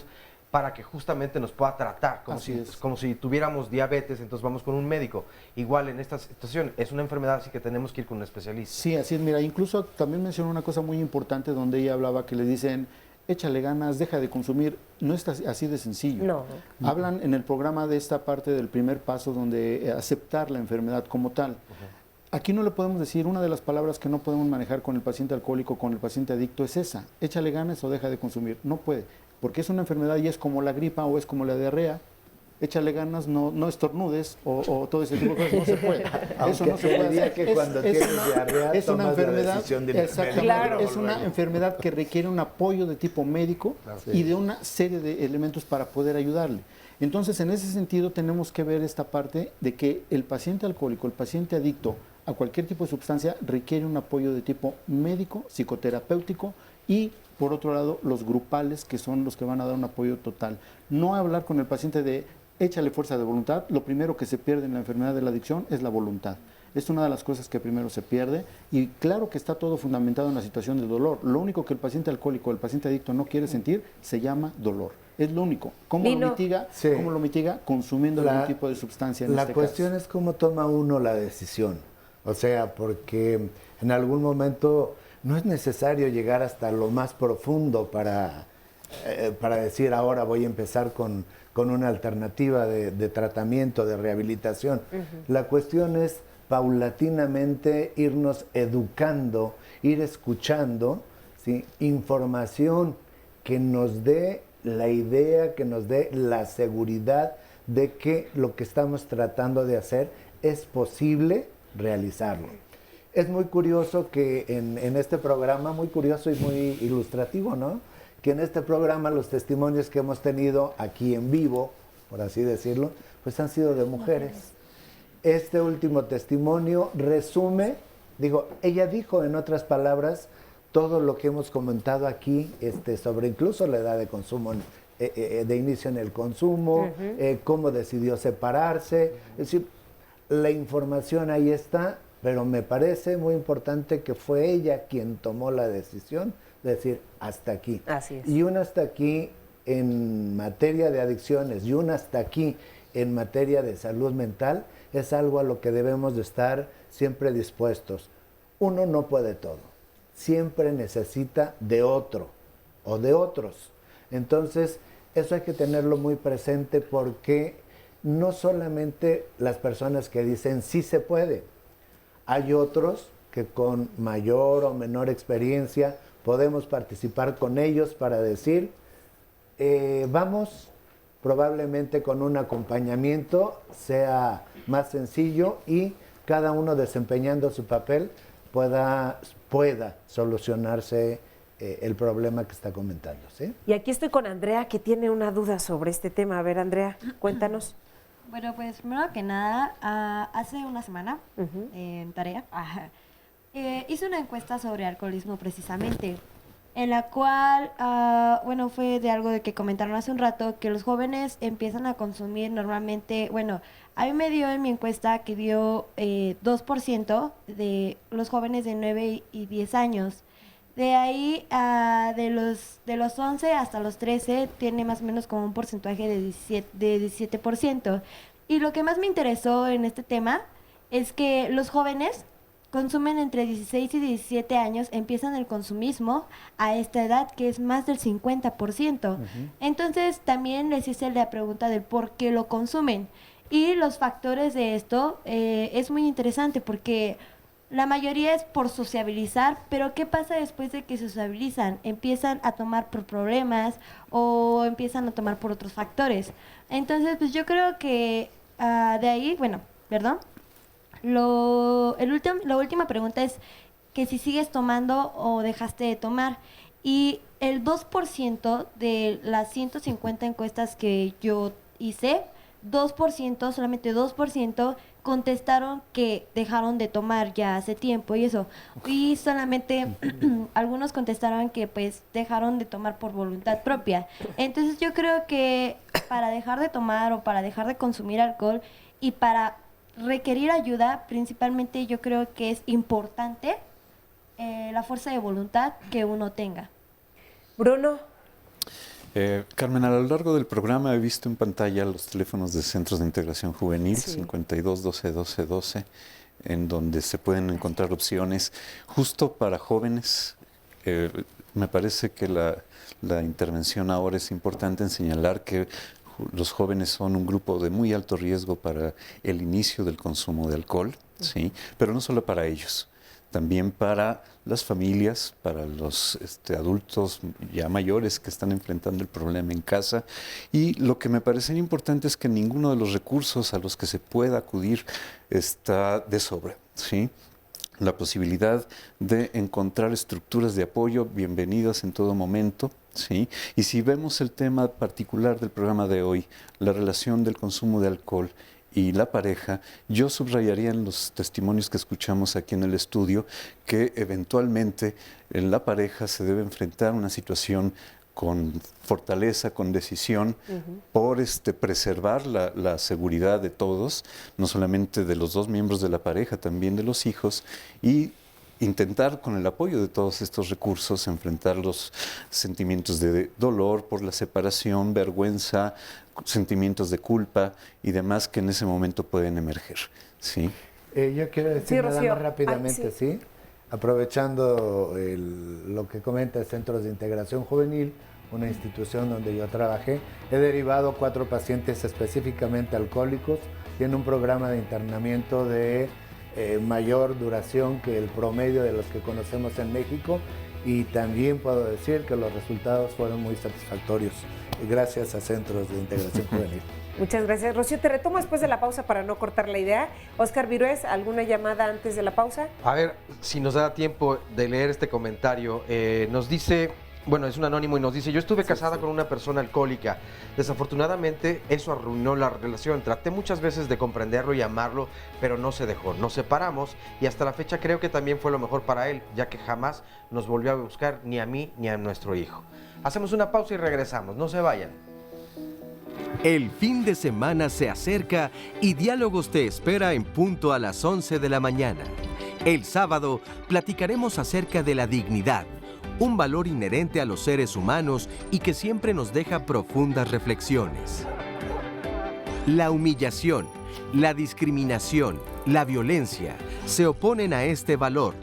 para que justamente nos pueda tratar, como si tuviéramos diabetes, entonces vamos con un médico. Igual en esta situación, es una enfermedad, así que tenemos que ir con un especialista. Sí, así es. Mira, incluso también mencionó una cosa muy importante donde ella hablaba que le dicen, échale ganas, deja de consumir. No es así de sencillo. No. Hablan en el programa de esta parte del primer paso donde aceptar la enfermedad como tal. Aquí no le podemos decir, una de las palabras que no podemos manejar con el paciente alcohólico, con el paciente adicto es esa, échale ganas o deja de consumir. No puede, porque es una enfermedad y es como la gripa o es como la diarrea. Échale ganas, no estornudes o todo ese tipo de cosas, no se puede. Eso no se puede hacer. Que cuando tienes diarrea es una enfermedad, exactamente, claro, es una enfermedad que requiere un apoyo de tipo médico y de una serie de elementos para poder ayudarle. Entonces, en ese sentido, tenemos que ver esta parte de que el paciente alcohólico, el paciente adicto a cualquier tipo de sustancia requiere un apoyo de tipo médico, psicoterapéutico y, por otro lado, los grupales, que son los que van a dar un apoyo total. No hablar con el paciente de échale fuerza de voluntad. Lo primero que se pierde en la enfermedad de la adicción es la voluntad. Es una de las cosas que primero se pierde y claro que está todo fundamentado en la situación de dolor. Lo único que el paciente alcohólico, el paciente adicto no quiere sentir se llama dolor. Es lo único. ¿Cómo lo mitiga? Sí. ¿Cómo lo mitiga? Consumiendo algún tipo de sustancia. La cuestión es cómo toma uno la decisión. O sea, porque en algún momento no es necesario llegar hasta lo más profundo para decir ahora voy a empezar con una alternativa de tratamiento, de rehabilitación. La cuestión es paulatinamente irnos educando, ir escuchando, ¿sí?, información que nos dé la idea, que nos dé la seguridad de que lo que estamos tratando de hacer es posible realizarlo. Es muy curioso que en este programa, muy curioso y muy ilustrativo, ¿no?, que en este programa los testimonios que hemos tenido aquí en vivo, por así decirlo, pues han sido de mujeres. Este último testimonio resume, ella dijo en otras palabras todo lo que hemos comentado aquí sobre incluso la edad de consumo, de inicio en el consumo, cómo decidió separarse. Es decir, la información ahí está, pero me parece muy importante que fue ella quien tomó la decisión de decir hasta aquí. Así es. Y un hasta aquí en materia de adicciones y un hasta aquí en materia de salud mental es algo a lo que debemos de estar siempre dispuestos. Uno no puede todo, siempre necesita de otro o de otros. Entonces, eso hay que tenerlo muy presente porque no solamente las personas que dicen sí se puede, hay otros que con mayor o menor experiencia podemos participar con ellos para decir, vamos, probablemente con un acompañamiento sea más sencillo y cada uno desempeñando su papel pueda solucionarse el problema que está comentando, ¿sí? Y aquí estoy con Andrea, que tiene una duda sobre este tema. A ver, Andrea, cuéntanos. Bueno, pues primero que nada, hace una semana, en tarea, hice una encuesta sobre alcoholismo precisamente, en la cual, bueno, fue de algo de que comentaron hace un rato, que los jóvenes empiezan a consumir normalmente, bueno, a mí me dio en mi encuesta que dio 2% de los jóvenes de 9 y 10 años. De ahí, de los 11 hasta los 13, tiene más o menos como un porcentaje de 17%. Y lo que más me interesó en este tema es que los jóvenes consumen entre 16 y 17 años, empiezan el consumismo a esta edad, que es más del 50%. Entonces, también les hice la pregunta del por qué lo consumen. Y los factores de esto es muy interesante porque la mayoría es por sociabilizar, pero ¿qué pasa después de que sociabilizan? Empiezan a tomar por problemas o empiezan a tomar por otros factores. Entonces, pues yo creo que de ahí, bueno, perdón. La última pregunta es que si sigues tomando o dejaste de tomar. Y el 2% de las 150 encuestas que yo hice, 2%, solamente 2%, contestaron que dejaron de tomar ya hace tiempo y eso. Y solamente algunos contestaron que pues dejaron de tomar por voluntad propia. Entonces yo creo que para dejar de tomar o para dejar de consumir alcohol y para requerir ayuda, principalmente yo creo que es importante la fuerza de voluntad que uno tenga. Bruno. Carmen, a lo largo del programa he visto en pantalla los teléfonos de Centros de Integración Juvenil, 52 12 12 12, en donde se pueden encontrar opciones justo para jóvenes. Me parece que la intervención ahora es importante en señalar que los jóvenes son un grupo de muy alto riesgo para el inicio del consumo de alcohol, ¿sí? Pero no solo para ellos, también para las familias, para los adultos ya mayores que están enfrentando el problema en casa. Y lo que me parece importante es que ninguno de los recursos a los que se pueda acudir está de sobra, ¿sí? La posibilidad de encontrar estructuras de apoyo bienvenidas en todo momento, ¿sí? Y si vemos el tema particular del programa de hoy, la relación del consumo de alcohol y la pareja, yo subrayaría en los testimonios que escuchamos aquí en el estudio que eventualmente en la pareja se debe enfrentar una situación con fortaleza, con decisión, por preservar la seguridad de todos, no solamente de los dos miembros de la pareja, también de los hijos, y intentar con el apoyo de todos estos recursos enfrentar los sentimientos de dolor por la separación, vergüenza, sentimientos de culpa y demás que en ese momento pueden emerger, ¿sí? Yo quiero decir nada más rápidamente, ¿sí? Aprovechando lo que comenta Centros de Integración Juvenil, una institución donde yo trabajé, he derivado 4 pacientes específicamente alcohólicos. Tiene un programa de internamiento de mayor duración que el promedio de los que conocemos en México, y también puedo decir que los resultados fueron muy satisfactorios gracias a Centros de Integración Juvenil. Muchas gracias. Rocío, te retomo después de la pausa para no cortar la idea. Óscar Virués, ¿alguna llamada antes de la pausa? A ver, si nos da tiempo de leer este comentario. Nos dice, bueno, es un anónimo y nos dice: yo estuve casada con una persona alcohólica. Desafortunadamente, eso arruinó la relación. Traté muchas veces de comprenderlo y amarlo, pero no se dejó. Nos separamos y hasta la fecha creo que también fue lo mejor para él, ya que jamás nos volvió a buscar ni a mí ni a nuestro hijo. Hacemos una pausa y regresamos. No se vayan. El fin de semana se acerca y Diálogos te espera en punto a las 11 de la mañana. El sábado platicaremos acerca de la dignidad, un valor inherente a los seres humanos y que siempre nos deja profundas reflexiones. La humillación, la discriminación, la violencia se oponen a este valor.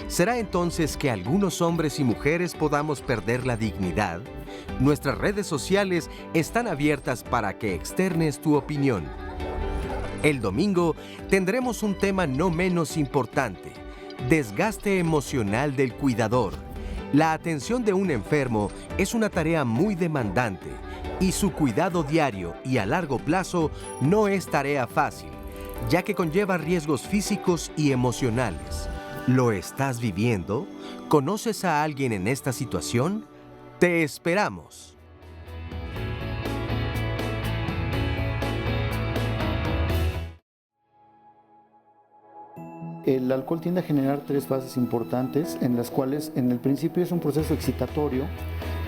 ¿Será entonces que algunos hombres y mujeres podamos perder la dignidad? Nuestras redes sociales están abiertas para que externes tu opinión. El domingo tendremos un tema no menos importante: desgaste emocional del cuidador. La atención de un enfermo es una tarea muy demandante y su cuidado diario y a largo plazo no es tarea fácil, ya que conlleva riesgos físicos y emocionales. ¿Lo estás viviendo? ¿Conoces a alguien en esta situación? ¡Te esperamos! El alcohol tiende a generar 3 fases importantes, en las cuales en el principio es un proceso excitatorio,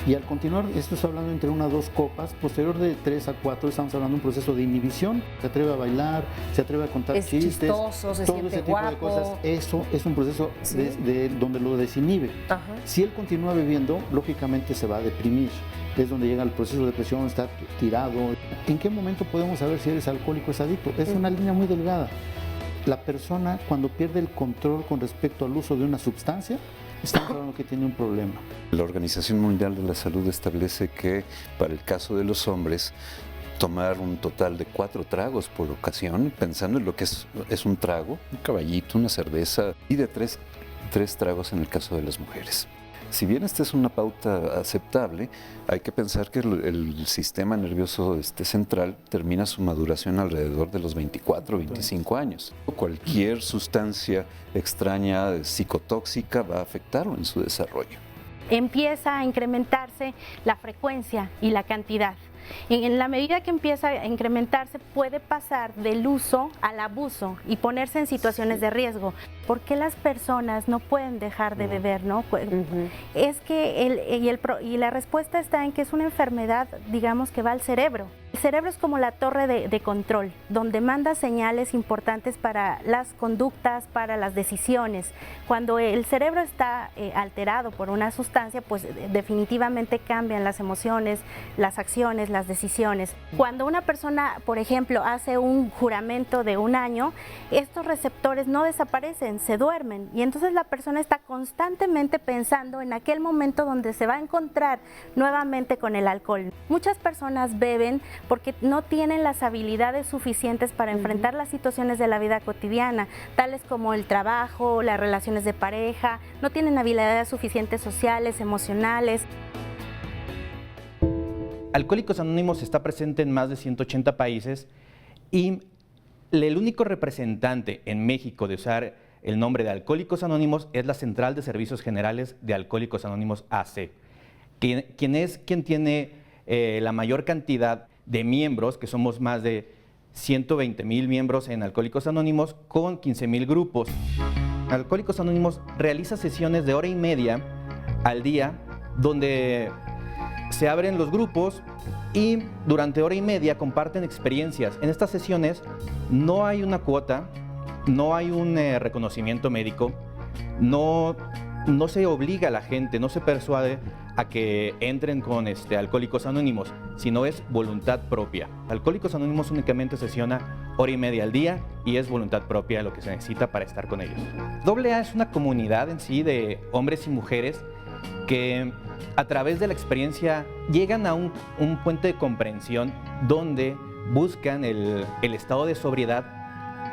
y al continuar, esto está hablando entre 1 a 2 copas, posterior de 3 a 4 estamos hablando de un proceso de inhibición. Se atreve a bailar, se atreve a contar chistes, chistoso, se todo siente ese tipo guapo. de cosas. Eso es un proceso donde lo desinhibe. Si él continúa bebiendo, lógicamente se va a deprimir. Es donde llega el proceso de depresión, está tirado. ¿En qué momento podemos saber si eres alcohólico o es adicto? Es una línea muy delgada. la persona cuando pierde el control con respecto al uso de una sustancia, estamos hablando que tiene un problema. La Organización Mundial de la Salud establece que para el caso de los hombres, tomar un total de 4 tragos por ocasión, pensando en lo que es un trago, un caballito, una cerveza, y de 3 tragos en el caso de las mujeres. Si bien esta es una pauta aceptable, hay que pensar que el sistema nervioso central termina su maduración alrededor de los 24 o 25 años. Cualquier sustancia extraña, psicotóxica, va a afectarlo en su desarrollo. Empieza a incrementarse la frecuencia y la cantidad. En la medida que empieza a incrementarse, puede pasar del uso al abuso y ponerse en situaciones de riesgo. ¿Por qué las personas no pueden dejar de beber, no? Es que la respuesta está en que es una enfermedad, digamos, que va al cerebro. El cerebro es como la torre de control, donde manda señales importantes para las conductas, para las decisiones. Cuando el cerebro está alterado por una sustancia, pues definitivamente cambian las emociones, las acciones, las decisiones. Cuando una persona, por ejemplo, hace un juramento de 1 año, estos receptores no desaparecen, se duermen, y entonces la persona está constantemente pensando en aquel momento donde se va a encontrar nuevamente con el alcohol. Muchas personas beben porque no tienen las habilidades suficientes para enfrentar las situaciones de la vida cotidiana, tales como el trabajo, las relaciones de pareja, no tienen habilidades suficientes sociales, emocionales. Alcohólicos Anónimos está presente en más de 180 países y el único representante en México de usar el nombre de Alcohólicos Anónimos es la Central de Servicios Generales de Alcohólicos Anónimos AC, quien tiene la mayor cantidad de miembros, que somos más de 120,000 miembros en Alcohólicos Anónimos, con 15,000 grupos. Alcohólicos Anónimos realiza sesiones de 1h30 al día, donde se abren los grupos y durante 1h30 comparten experiencias. En estas sesiones no hay una cuota, no hay un reconocimiento médico, no se obliga a la gente, no se persuade a que entren con Alcohólicos Anónimos, sino es voluntad propia. Alcohólicos Anónimos únicamente sesiona 1h30 al día y es voluntad propia lo que se necesita para estar con ellos. AA es una comunidad en sí de hombres y mujeres que a través de la experiencia llegan a un puente de comprensión donde buscan el estado de sobriedad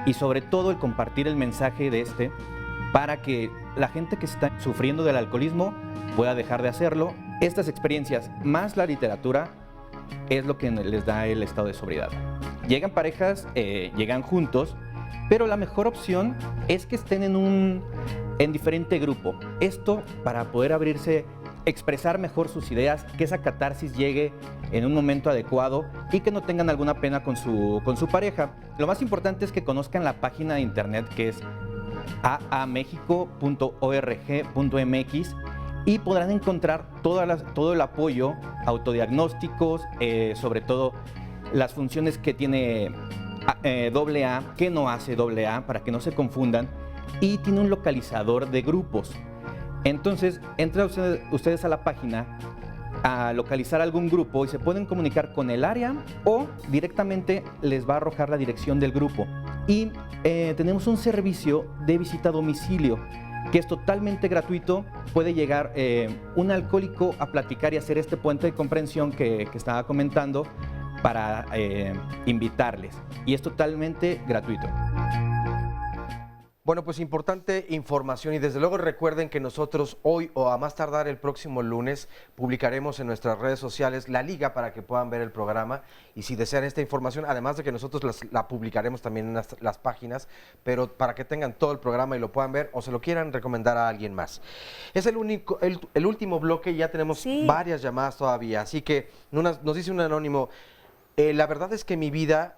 y sobre todo el compartir el mensaje de para que la gente que está sufriendo del alcoholismo pueda dejar de hacerlo. Estas experiencias más la literatura es lo que les da el estado de sobriedad. Llegan parejas, llegan juntos, pero la mejor opción es que estén en diferente grupo. Esto para poder abrirse, expresar mejor sus ideas, que esa catarsis llegue en un momento adecuado y que no tengan alguna pena con su pareja. Lo más importante es que conozcan la página de internet, que es aamexico.org.mx, y podrán encontrar todo el apoyo, autodiagnósticos, sobre todo las funciones que tiene AA, que no hace AA, para que no se confundan, y tiene un localizador de grupos. Entonces, entran ustedes a la página a localizar algún grupo y se pueden comunicar con el área o directamente les va a arrojar la dirección del grupo. Y tenemos un servicio de visita a domicilio que es totalmente gratuito. Puede llegar un alcohólico a platicar y hacer este puente de comprensión que estaba comentando para invitarles. Y es totalmente gratuito. Bueno, pues importante información y desde luego recuerden que nosotros hoy o a más tardar el próximo lunes publicaremos en nuestras redes sociales la liga para que puedan ver el programa y si desean esta información, además de que nosotros la publicaremos también en las páginas, pero para que tengan todo el programa y lo puedan ver o se lo quieran recomendar a alguien más. Es el último bloque y ya tenemos varias llamadas todavía, así que nos dice un anónimo, la verdad es que mi vida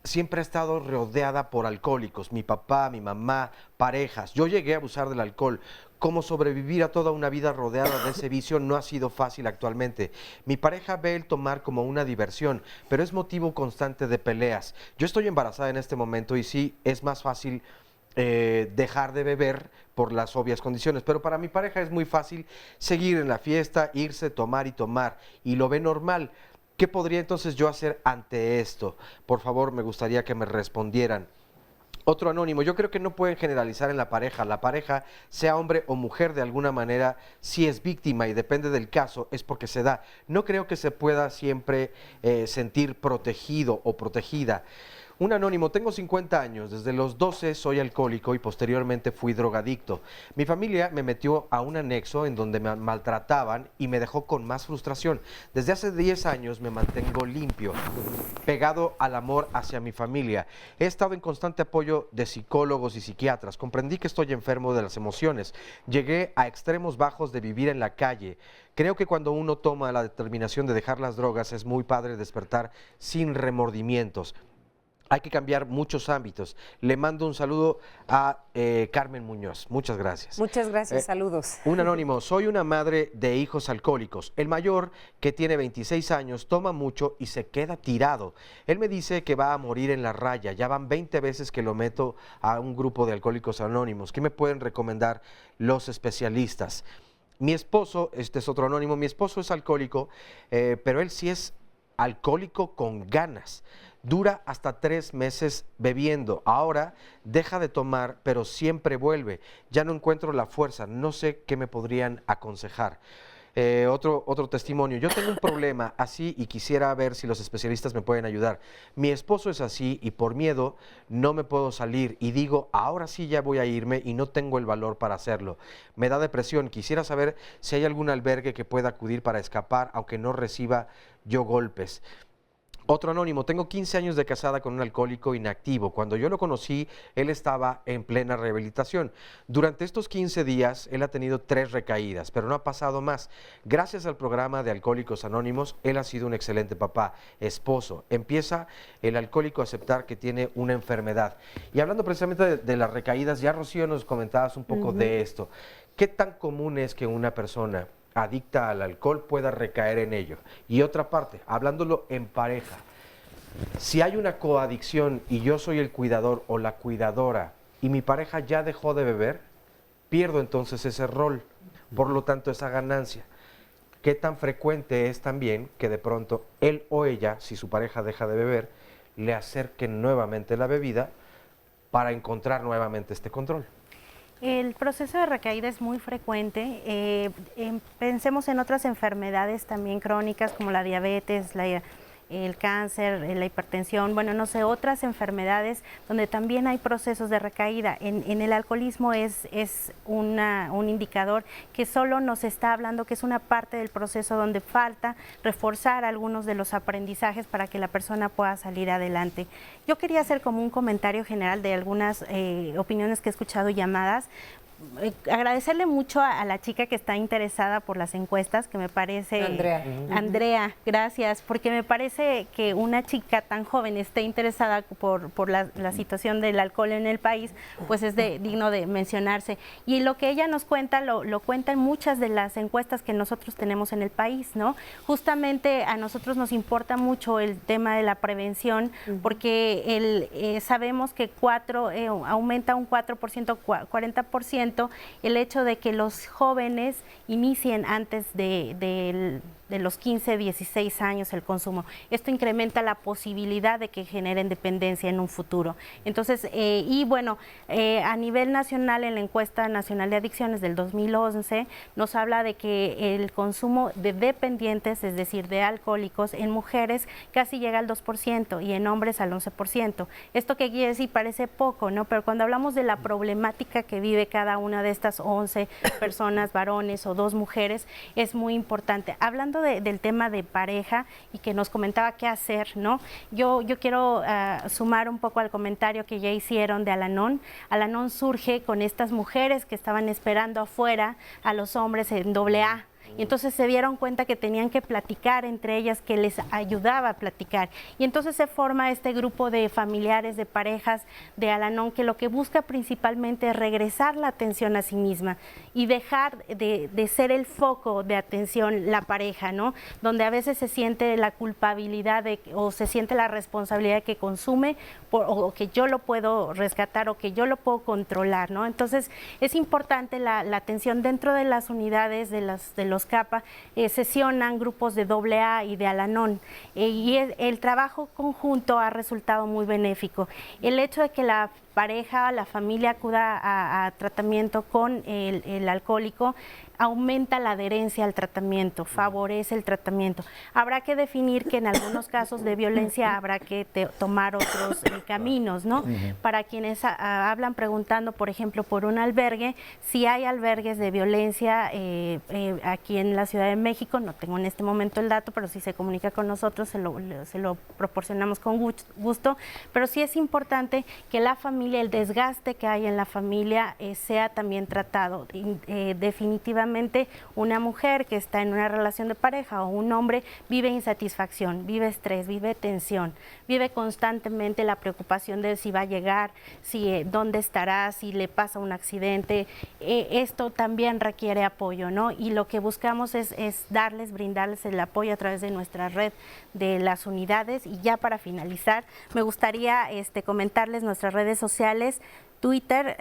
siempre ha estado rodeada por alcohólicos, mi papá, mi mamá, parejas. Yo llegué a abusar del alcohol. Cómo sobrevivir a toda una vida rodeada de ese vicio no ha sido fácil actualmente. Mi pareja ve el tomar como una diversión, pero es motivo constante de peleas. Yo estoy embarazada en este momento y sí, es más fácil dejar de beber por las obvias condiciones, pero para mi pareja es muy fácil seguir en la fiesta, irse, tomar y lo ve normal. ¿Qué podría entonces yo hacer ante esto? Por favor, me gustaría que me respondieran. Otro anónimo, yo creo que no pueden generalizar en la pareja, sea hombre o mujer, de alguna manera, si es víctima y depende del caso, es porque se da. No creo que se pueda siempre sentir protegido o protegida. Un anónimo, tengo 50 años, desde los 12 soy alcohólico y posteriormente fui drogadicto. Mi familia me metió a un anexo en donde me maltrataban y me dejó con más frustración. Desde hace 10 años me mantengo limpio, pegado al amor hacia mi familia. He estado en constante apoyo de psicólogos y psiquiatras. Comprendí que estoy enfermo de las emociones. Llegué a extremos bajos de vivir en la calle. Creo que cuando uno toma la determinación de dejar las drogas es muy padre despertar sin remordimientos. Hay que cambiar muchos ámbitos. Le mando un saludo a Carmen Muñoz. Muchas gracias. Muchas gracias, saludos. Un anónimo, soy una madre de hijos alcohólicos. El mayor, que tiene 26 años, toma mucho y se queda tirado. Él me dice que va a morir en la raya. Ya van 20 veces que lo meto a un grupo de alcohólicos anónimos. ¿Qué me pueden recomendar los especialistas? Mi esposo, este es otro anónimo, mi esposo es alcohólico, pero él sí es alcohólico con ganas. Dura hasta 3 meses bebiendo. Ahora deja de tomar, pero siempre vuelve. Ya no encuentro la fuerza. No sé qué me podrían aconsejar. Otro testimonio. Yo tengo un problema así y quisiera ver si los especialistas me pueden ayudar. Mi esposo es así y por miedo no me puedo salir y digo, ahora sí ya voy a irme y no tengo el valor para hacerlo. Me da depresión. Quisiera saber si hay algún albergue que pueda acudir para escapar, aunque no reciba yo golpes. Otro anónimo, tengo 15 años de casada con un alcohólico inactivo. Cuando yo lo conocí, él estaba en plena rehabilitación. Durante estos 15 días, él ha tenido 3 recaídas, pero no ha pasado más. Gracias al programa de Alcohólicos Anónimos, él ha sido un excelente papá, esposo. Empieza el alcohólico a aceptar que tiene una enfermedad. Y hablando precisamente de las recaídas, ya Rocío nos comentabas un poco de esto. ¿Qué tan común es que una persona adicta al alcohol pueda recaer en ello? Y otra parte, hablándolo en pareja, si hay una coadicción y yo soy el cuidador o la cuidadora y mi pareja ya dejó de beber, pierdo entonces ese rol, por lo tanto esa ganancia. ¿Qué tan frecuente es también que de pronto él o ella, si su pareja deja de beber, le acerquen nuevamente la bebida para encontrar nuevamente este control? El proceso de recaída es muy frecuente. Pensemos en otras enfermedades también crónicas como la diabetes, el cáncer, la hipertensión, bueno, no sé, otras enfermedades donde también hay procesos de recaída. En el alcoholismo es un indicador que solo nos está hablando que es una parte del proceso donde falta reforzar algunos de los aprendizajes para que la persona pueda salir adelante. Yo quería hacer como un comentario general de algunas opiniones que he escuchado llamadas. Agradecerle mucho a la chica que está interesada por las encuestas, que me parece... Andrea, gracias, porque me parece que una chica tan joven esté interesada por la situación del alcohol en el país, pues es digno de mencionarse. Y lo que ella nos cuenta, lo cuenta en muchas de las encuestas que nosotros tenemos en el país, ¿no? Justamente a nosotros nos importa mucho el tema de la prevención, porque sabemos que aumenta un 4%, 40%, el hecho de que los jóvenes inicien antes de los 15, 16 años el consumo. Esto incrementa la posibilidad de que generen dependencia en un futuro. Entonces, a nivel nacional, en la encuesta nacional de adicciones del 2011, nos habla de que el consumo de dependientes, es decir, de alcohólicos, en mujeres casi llega al 2% y en hombres al 11%. Esto que quiere decir parece poco, ¿no? Pero cuando hablamos de la problemática que vive cada una de estas 11 personas, varones o 2 mujeres, es muy importante. Hablando del tema de pareja y que nos comentaba qué hacer, ¿no? Yo quiero sumar un poco al comentario que ya hicieron de Al-Anon. Al-Anon surge con estas mujeres que estaban esperando afuera a los hombres en AA. Y entonces se dieron cuenta que tenían que platicar entre ellas, que les ayudaba a platicar. Y entonces se forma este grupo de familiares, de parejas de Al-Anon, que lo que busca principalmente es regresar la atención a sí misma y dejar de ser el foco de atención la pareja, ¿no? Donde a veces se siente la culpabilidad o se siente la responsabilidad de que consume o que yo lo puedo rescatar o que yo lo puedo controlar, ¿no? Entonces es importante la atención dentro de las unidades de los los CAPA, sesionan grupos de AA y de Al-Anon, y el trabajo conjunto ha resultado muy benéfico. El hecho de que la pareja, la familia acuda a tratamiento con el alcohólico aumenta la adherencia al tratamiento, favorece el tratamiento. Habrá que definir que en algunos casos de violencia habrá que tomar otros caminos, ¿no? Para quienes hablan preguntando, por ejemplo, por un albergue, si hay albergues de violencia aquí en la Ciudad de México, no tengo en este momento el dato, pero si se comunica con nosotros se lo proporcionamos con gusto, pero sí es importante que la familia, el desgaste que hay en la familia sea también tratado. Definitivamente una mujer que está en una relación de pareja o un hombre vive insatisfacción, vive estrés, vive tensión, vive constantemente la preocupación de si va a llegar, si dónde estará, si le pasa un accidente. Esto también requiere apoyo, ¿no? Y lo que buscamos es brindarles el apoyo a través de nuestra red de las unidades. Y ya para finalizar, me gustaría comentarles nuestras redes sociales. Twitter,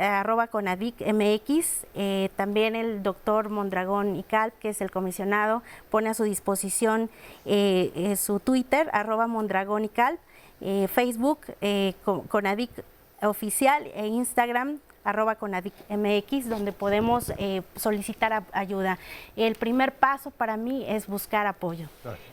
@CONADICMX, también el doctor Mondragón y Calp, que es el comisionado, pone a su disposición su Twitter, @Mondragón y Calp, Facebook, CONADIC Oficial, e Instagram, @CONADICMX, donde podemos solicitar ayuda. El primer paso para mí es buscar apoyo.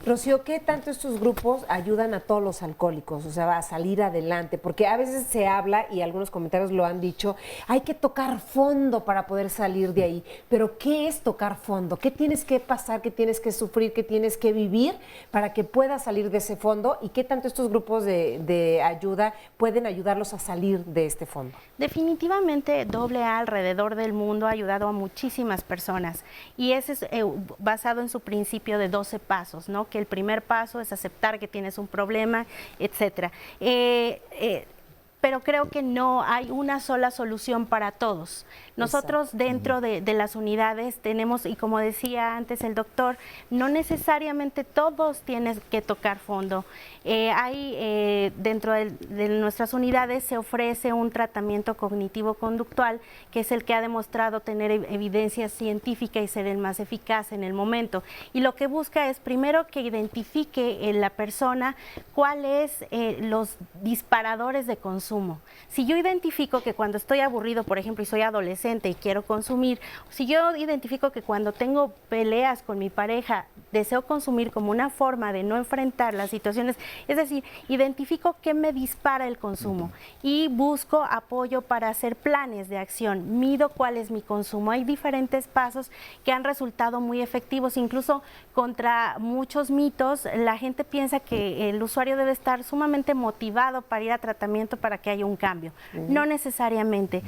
Rocío, ¿qué tanto estos grupos ayudan a todos los alcohólicos, o sea, a salir adelante? Porque a veces se habla, y algunos comentarios lo han dicho, hay que tocar fondo para poder salir de ahí. Pero ¿qué es tocar fondo? ¿Qué tienes que pasar, qué tienes que sufrir, qué tienes que vivir para que puedas salir de ese fondo? ¿Y qué tanto estos grupos de ayuda pueden ayudarlos a salir de este fondo? Definitivamente AA alrededor del mundo ha ayudado a muchísimas personas, y ese es basado en su principio de 12 pasos, ¿no? Que el primer paso es aceptar que tienes un problema, etcétera. Pero creo que no hay una sola solución para todos. Nosotros dentro de las unidades tenemos, y como decía antes el doctor, no necesariamente todos tienen que tocar fondo. Dentro de nuestras unidades se ofrece un tratamiento cognitivo-conductual, que es el que ha demostrado tener evidencia científica y ser el más eficaz en el momento. Y lo que busca es primero que identifique en la persona cuáles los disparadores de consumo. Si yo identifico que cuando estoy aburrido, por ejemplo, y soy adolescente y quiero consumir, si yo identifico que cuando tengo peleas con mi pareja deseo consumir como una forma de no enfrentar las situaciones, es decir, identifico qué me dispara el consumo y busco apoyo para hacer planes de acción, mido cuál es mi consumo. Hay diferentes pasos que han resultado muy efectivos, incluso contra muchos mitos. La gente piensa que el usuario debe estar sumamente motivado para ir a tratamiento para que haya un cambio. No necesariamente.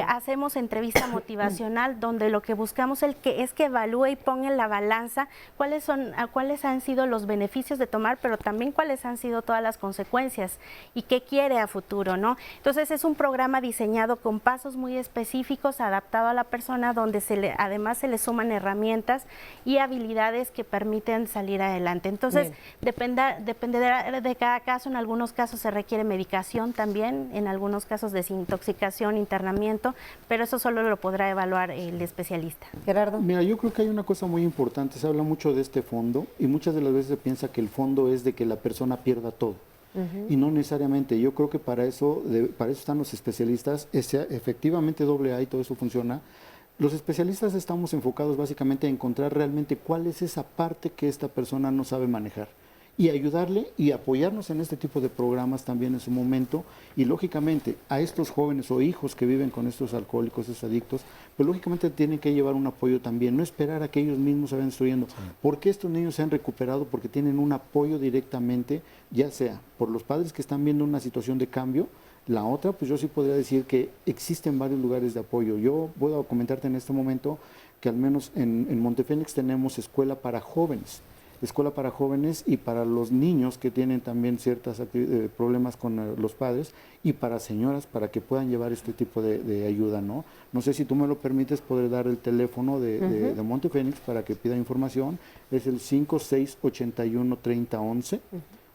Hacemos entrevista motivacional donde lo que buscamos es que evalúe y ponga en la balanza cuáles han sido los beneficios de tomar, pero también cuáles han sido todas las consecuencias y qué quiere a futuro, ¿no? Entonces es un programa diseñado con pasos muy específicos, adaptado a la persona, donde además se le suman herramientas y habilidades que permiten salir adelante. Entonces dependerá de cada caso. En algunos casos se requiere medicación también, en algunos casos desintoxicación, internamiento, pero eso solo lo podrá evaluar el especialista. Gerardo. Mira, yo creo que hay una cosa muy importante, se habla mucho de este fondo y muchas de las veces se piensa que el fondo es de que la persona pierda todo. Y no necesariamente. Yo creo que para eso están los especialistas. Efectivamente AA y todo eso funciona. Los especialistas estamos enfocados básicamente a encontrar realmente cuál es esa parte que esta persona no sabe manejar y ayudarle y apoyarnos en este tipo de programas también en su momento. Y lógicamente a estos jóvenes o hijos que viven con estos alcohólicos, estos adictos, pues lógicamente tienen que llevar un apoyo también, no esperar a que ellos mismos se vayan destruyendo. Porque estos niños se han recuperado porque tienen un apoyo directamente, ya sea por los padres que están viendo una situación de cambio. La otra, pues yo sí podría decir que existen varios lugares de apoyo. Yo puedo comentarte en este momento que al menos en Montefénix tenemos escuela para jóvenes y para los niños que tienen también ciertos problemas con los padres, y para señoras, para que puedan llevar este tipo de ayuda, ¿no? No sé si tú me lo permites, poder dar el teléfono de Montefénix para que pida información. Es el 5681-3011.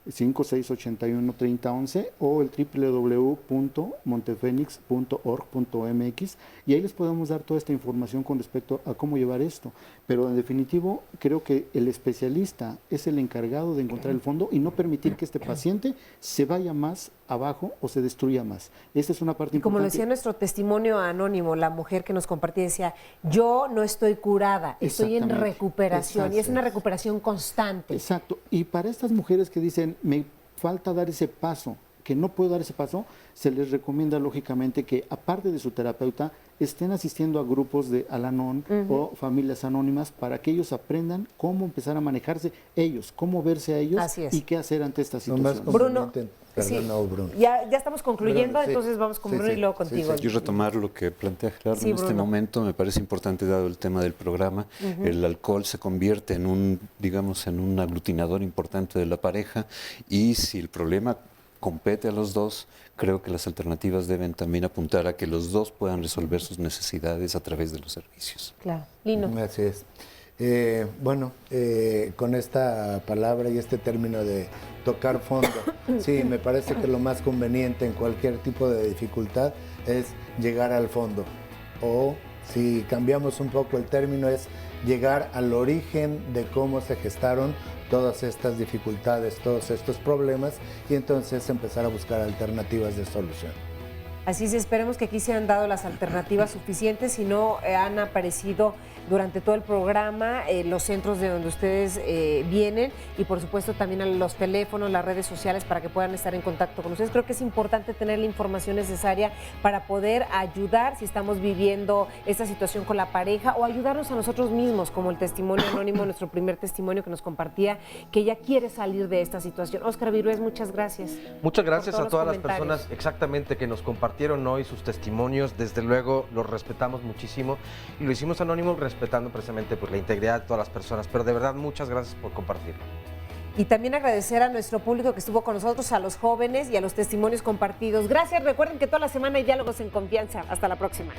5681-3011 o el www.montefenix.org.mx, y ahí les podemos dar toda esta información con respecto a cómo llevar esto. Pero en definitivo, creo que el especialista es el encargado de encontrar el fondo y no permitir que este paciente se vaya más abajo o se destruya más. Esta es una parte Y como lo importante. decía nuestro testimonio anónimo, la mujer que nos compartía decía, yo no estoy curada, estoy en Exactamente. recuperación, y es una recuperación constante. Exacto. Y para estas mujeres que dicen, me falta dar ese paso, que no puedo dar ese paso, se les recomienda lógicamente que aparte de su terapeuta, estén asistiendo a grupos de Al-Anon o familias anónimas para que ellos aprendan cómo empezar a manejarse ellos, cómo verse a ellos Así es. y qué hacer ante esta Lo más situación. Bruno, Perdón, sí, no, Bruno. ya estamos concluyendo, Bruno, sí. entonces vamos con Sí, Bruno sí, y luego sí, contigo. Yo retomar lo que plantea Gerardo Sí, en este Bruno. momento, me parece importante dado el tema del programa. El alcohol se convierte en un, digamos, en un aglutinador importante de la pareja, y si el problema compete a los dos, creo que las alternativas deben también apuntar a que los dos puedan resolver sus necesidades a través de los servicios. Claro, Lino. Así es. Con esta palabra y este término de tocar fondo, sí, me parece que lo más conveniente en cualquier tipo de dificultad es llegar al fondo. O si cambiamos un poco el término, es llegar al origen de cómo se gestaron todas estas dificultades, todos estos problemas, y entonces empezar a buscar alternativas de solución. Así es, esperemos que aquí se han dado las alternativas suficientes, si no han aparecido durante todo el programa los centros de donde ustedes vienen, y por supuesto también los teléfonos, las redes sociales para que puedan estar en contacto con ustedes. Creo que es importante tener la información necesaria para poder ayudar si estamos viviendo esta situación con la pareja, o ayudarnos a nosotros mismos, como el testimonio anónimo, nuestro primer testimonio que nos compartía, que ya quiere salir de esta situación. Óscar Virués, muchas gracias. Muchas gracias por a todos todas los las personas exactamente que nos compartieron hoy sus testimonios. Desde luego los respetamos muchísimo, y lo hicimos anónimo respetando precisamente pues la integridad de todas las personas, pero de verdad muchas gracias por compartirlo. Y también agradecer a nuestro público que estuvo con nosotros, a los jóvenes y a los testimonios compartidos. Gracias, recuerden que toda la semana hay Diálogos en Confianza. Hasta la próxima.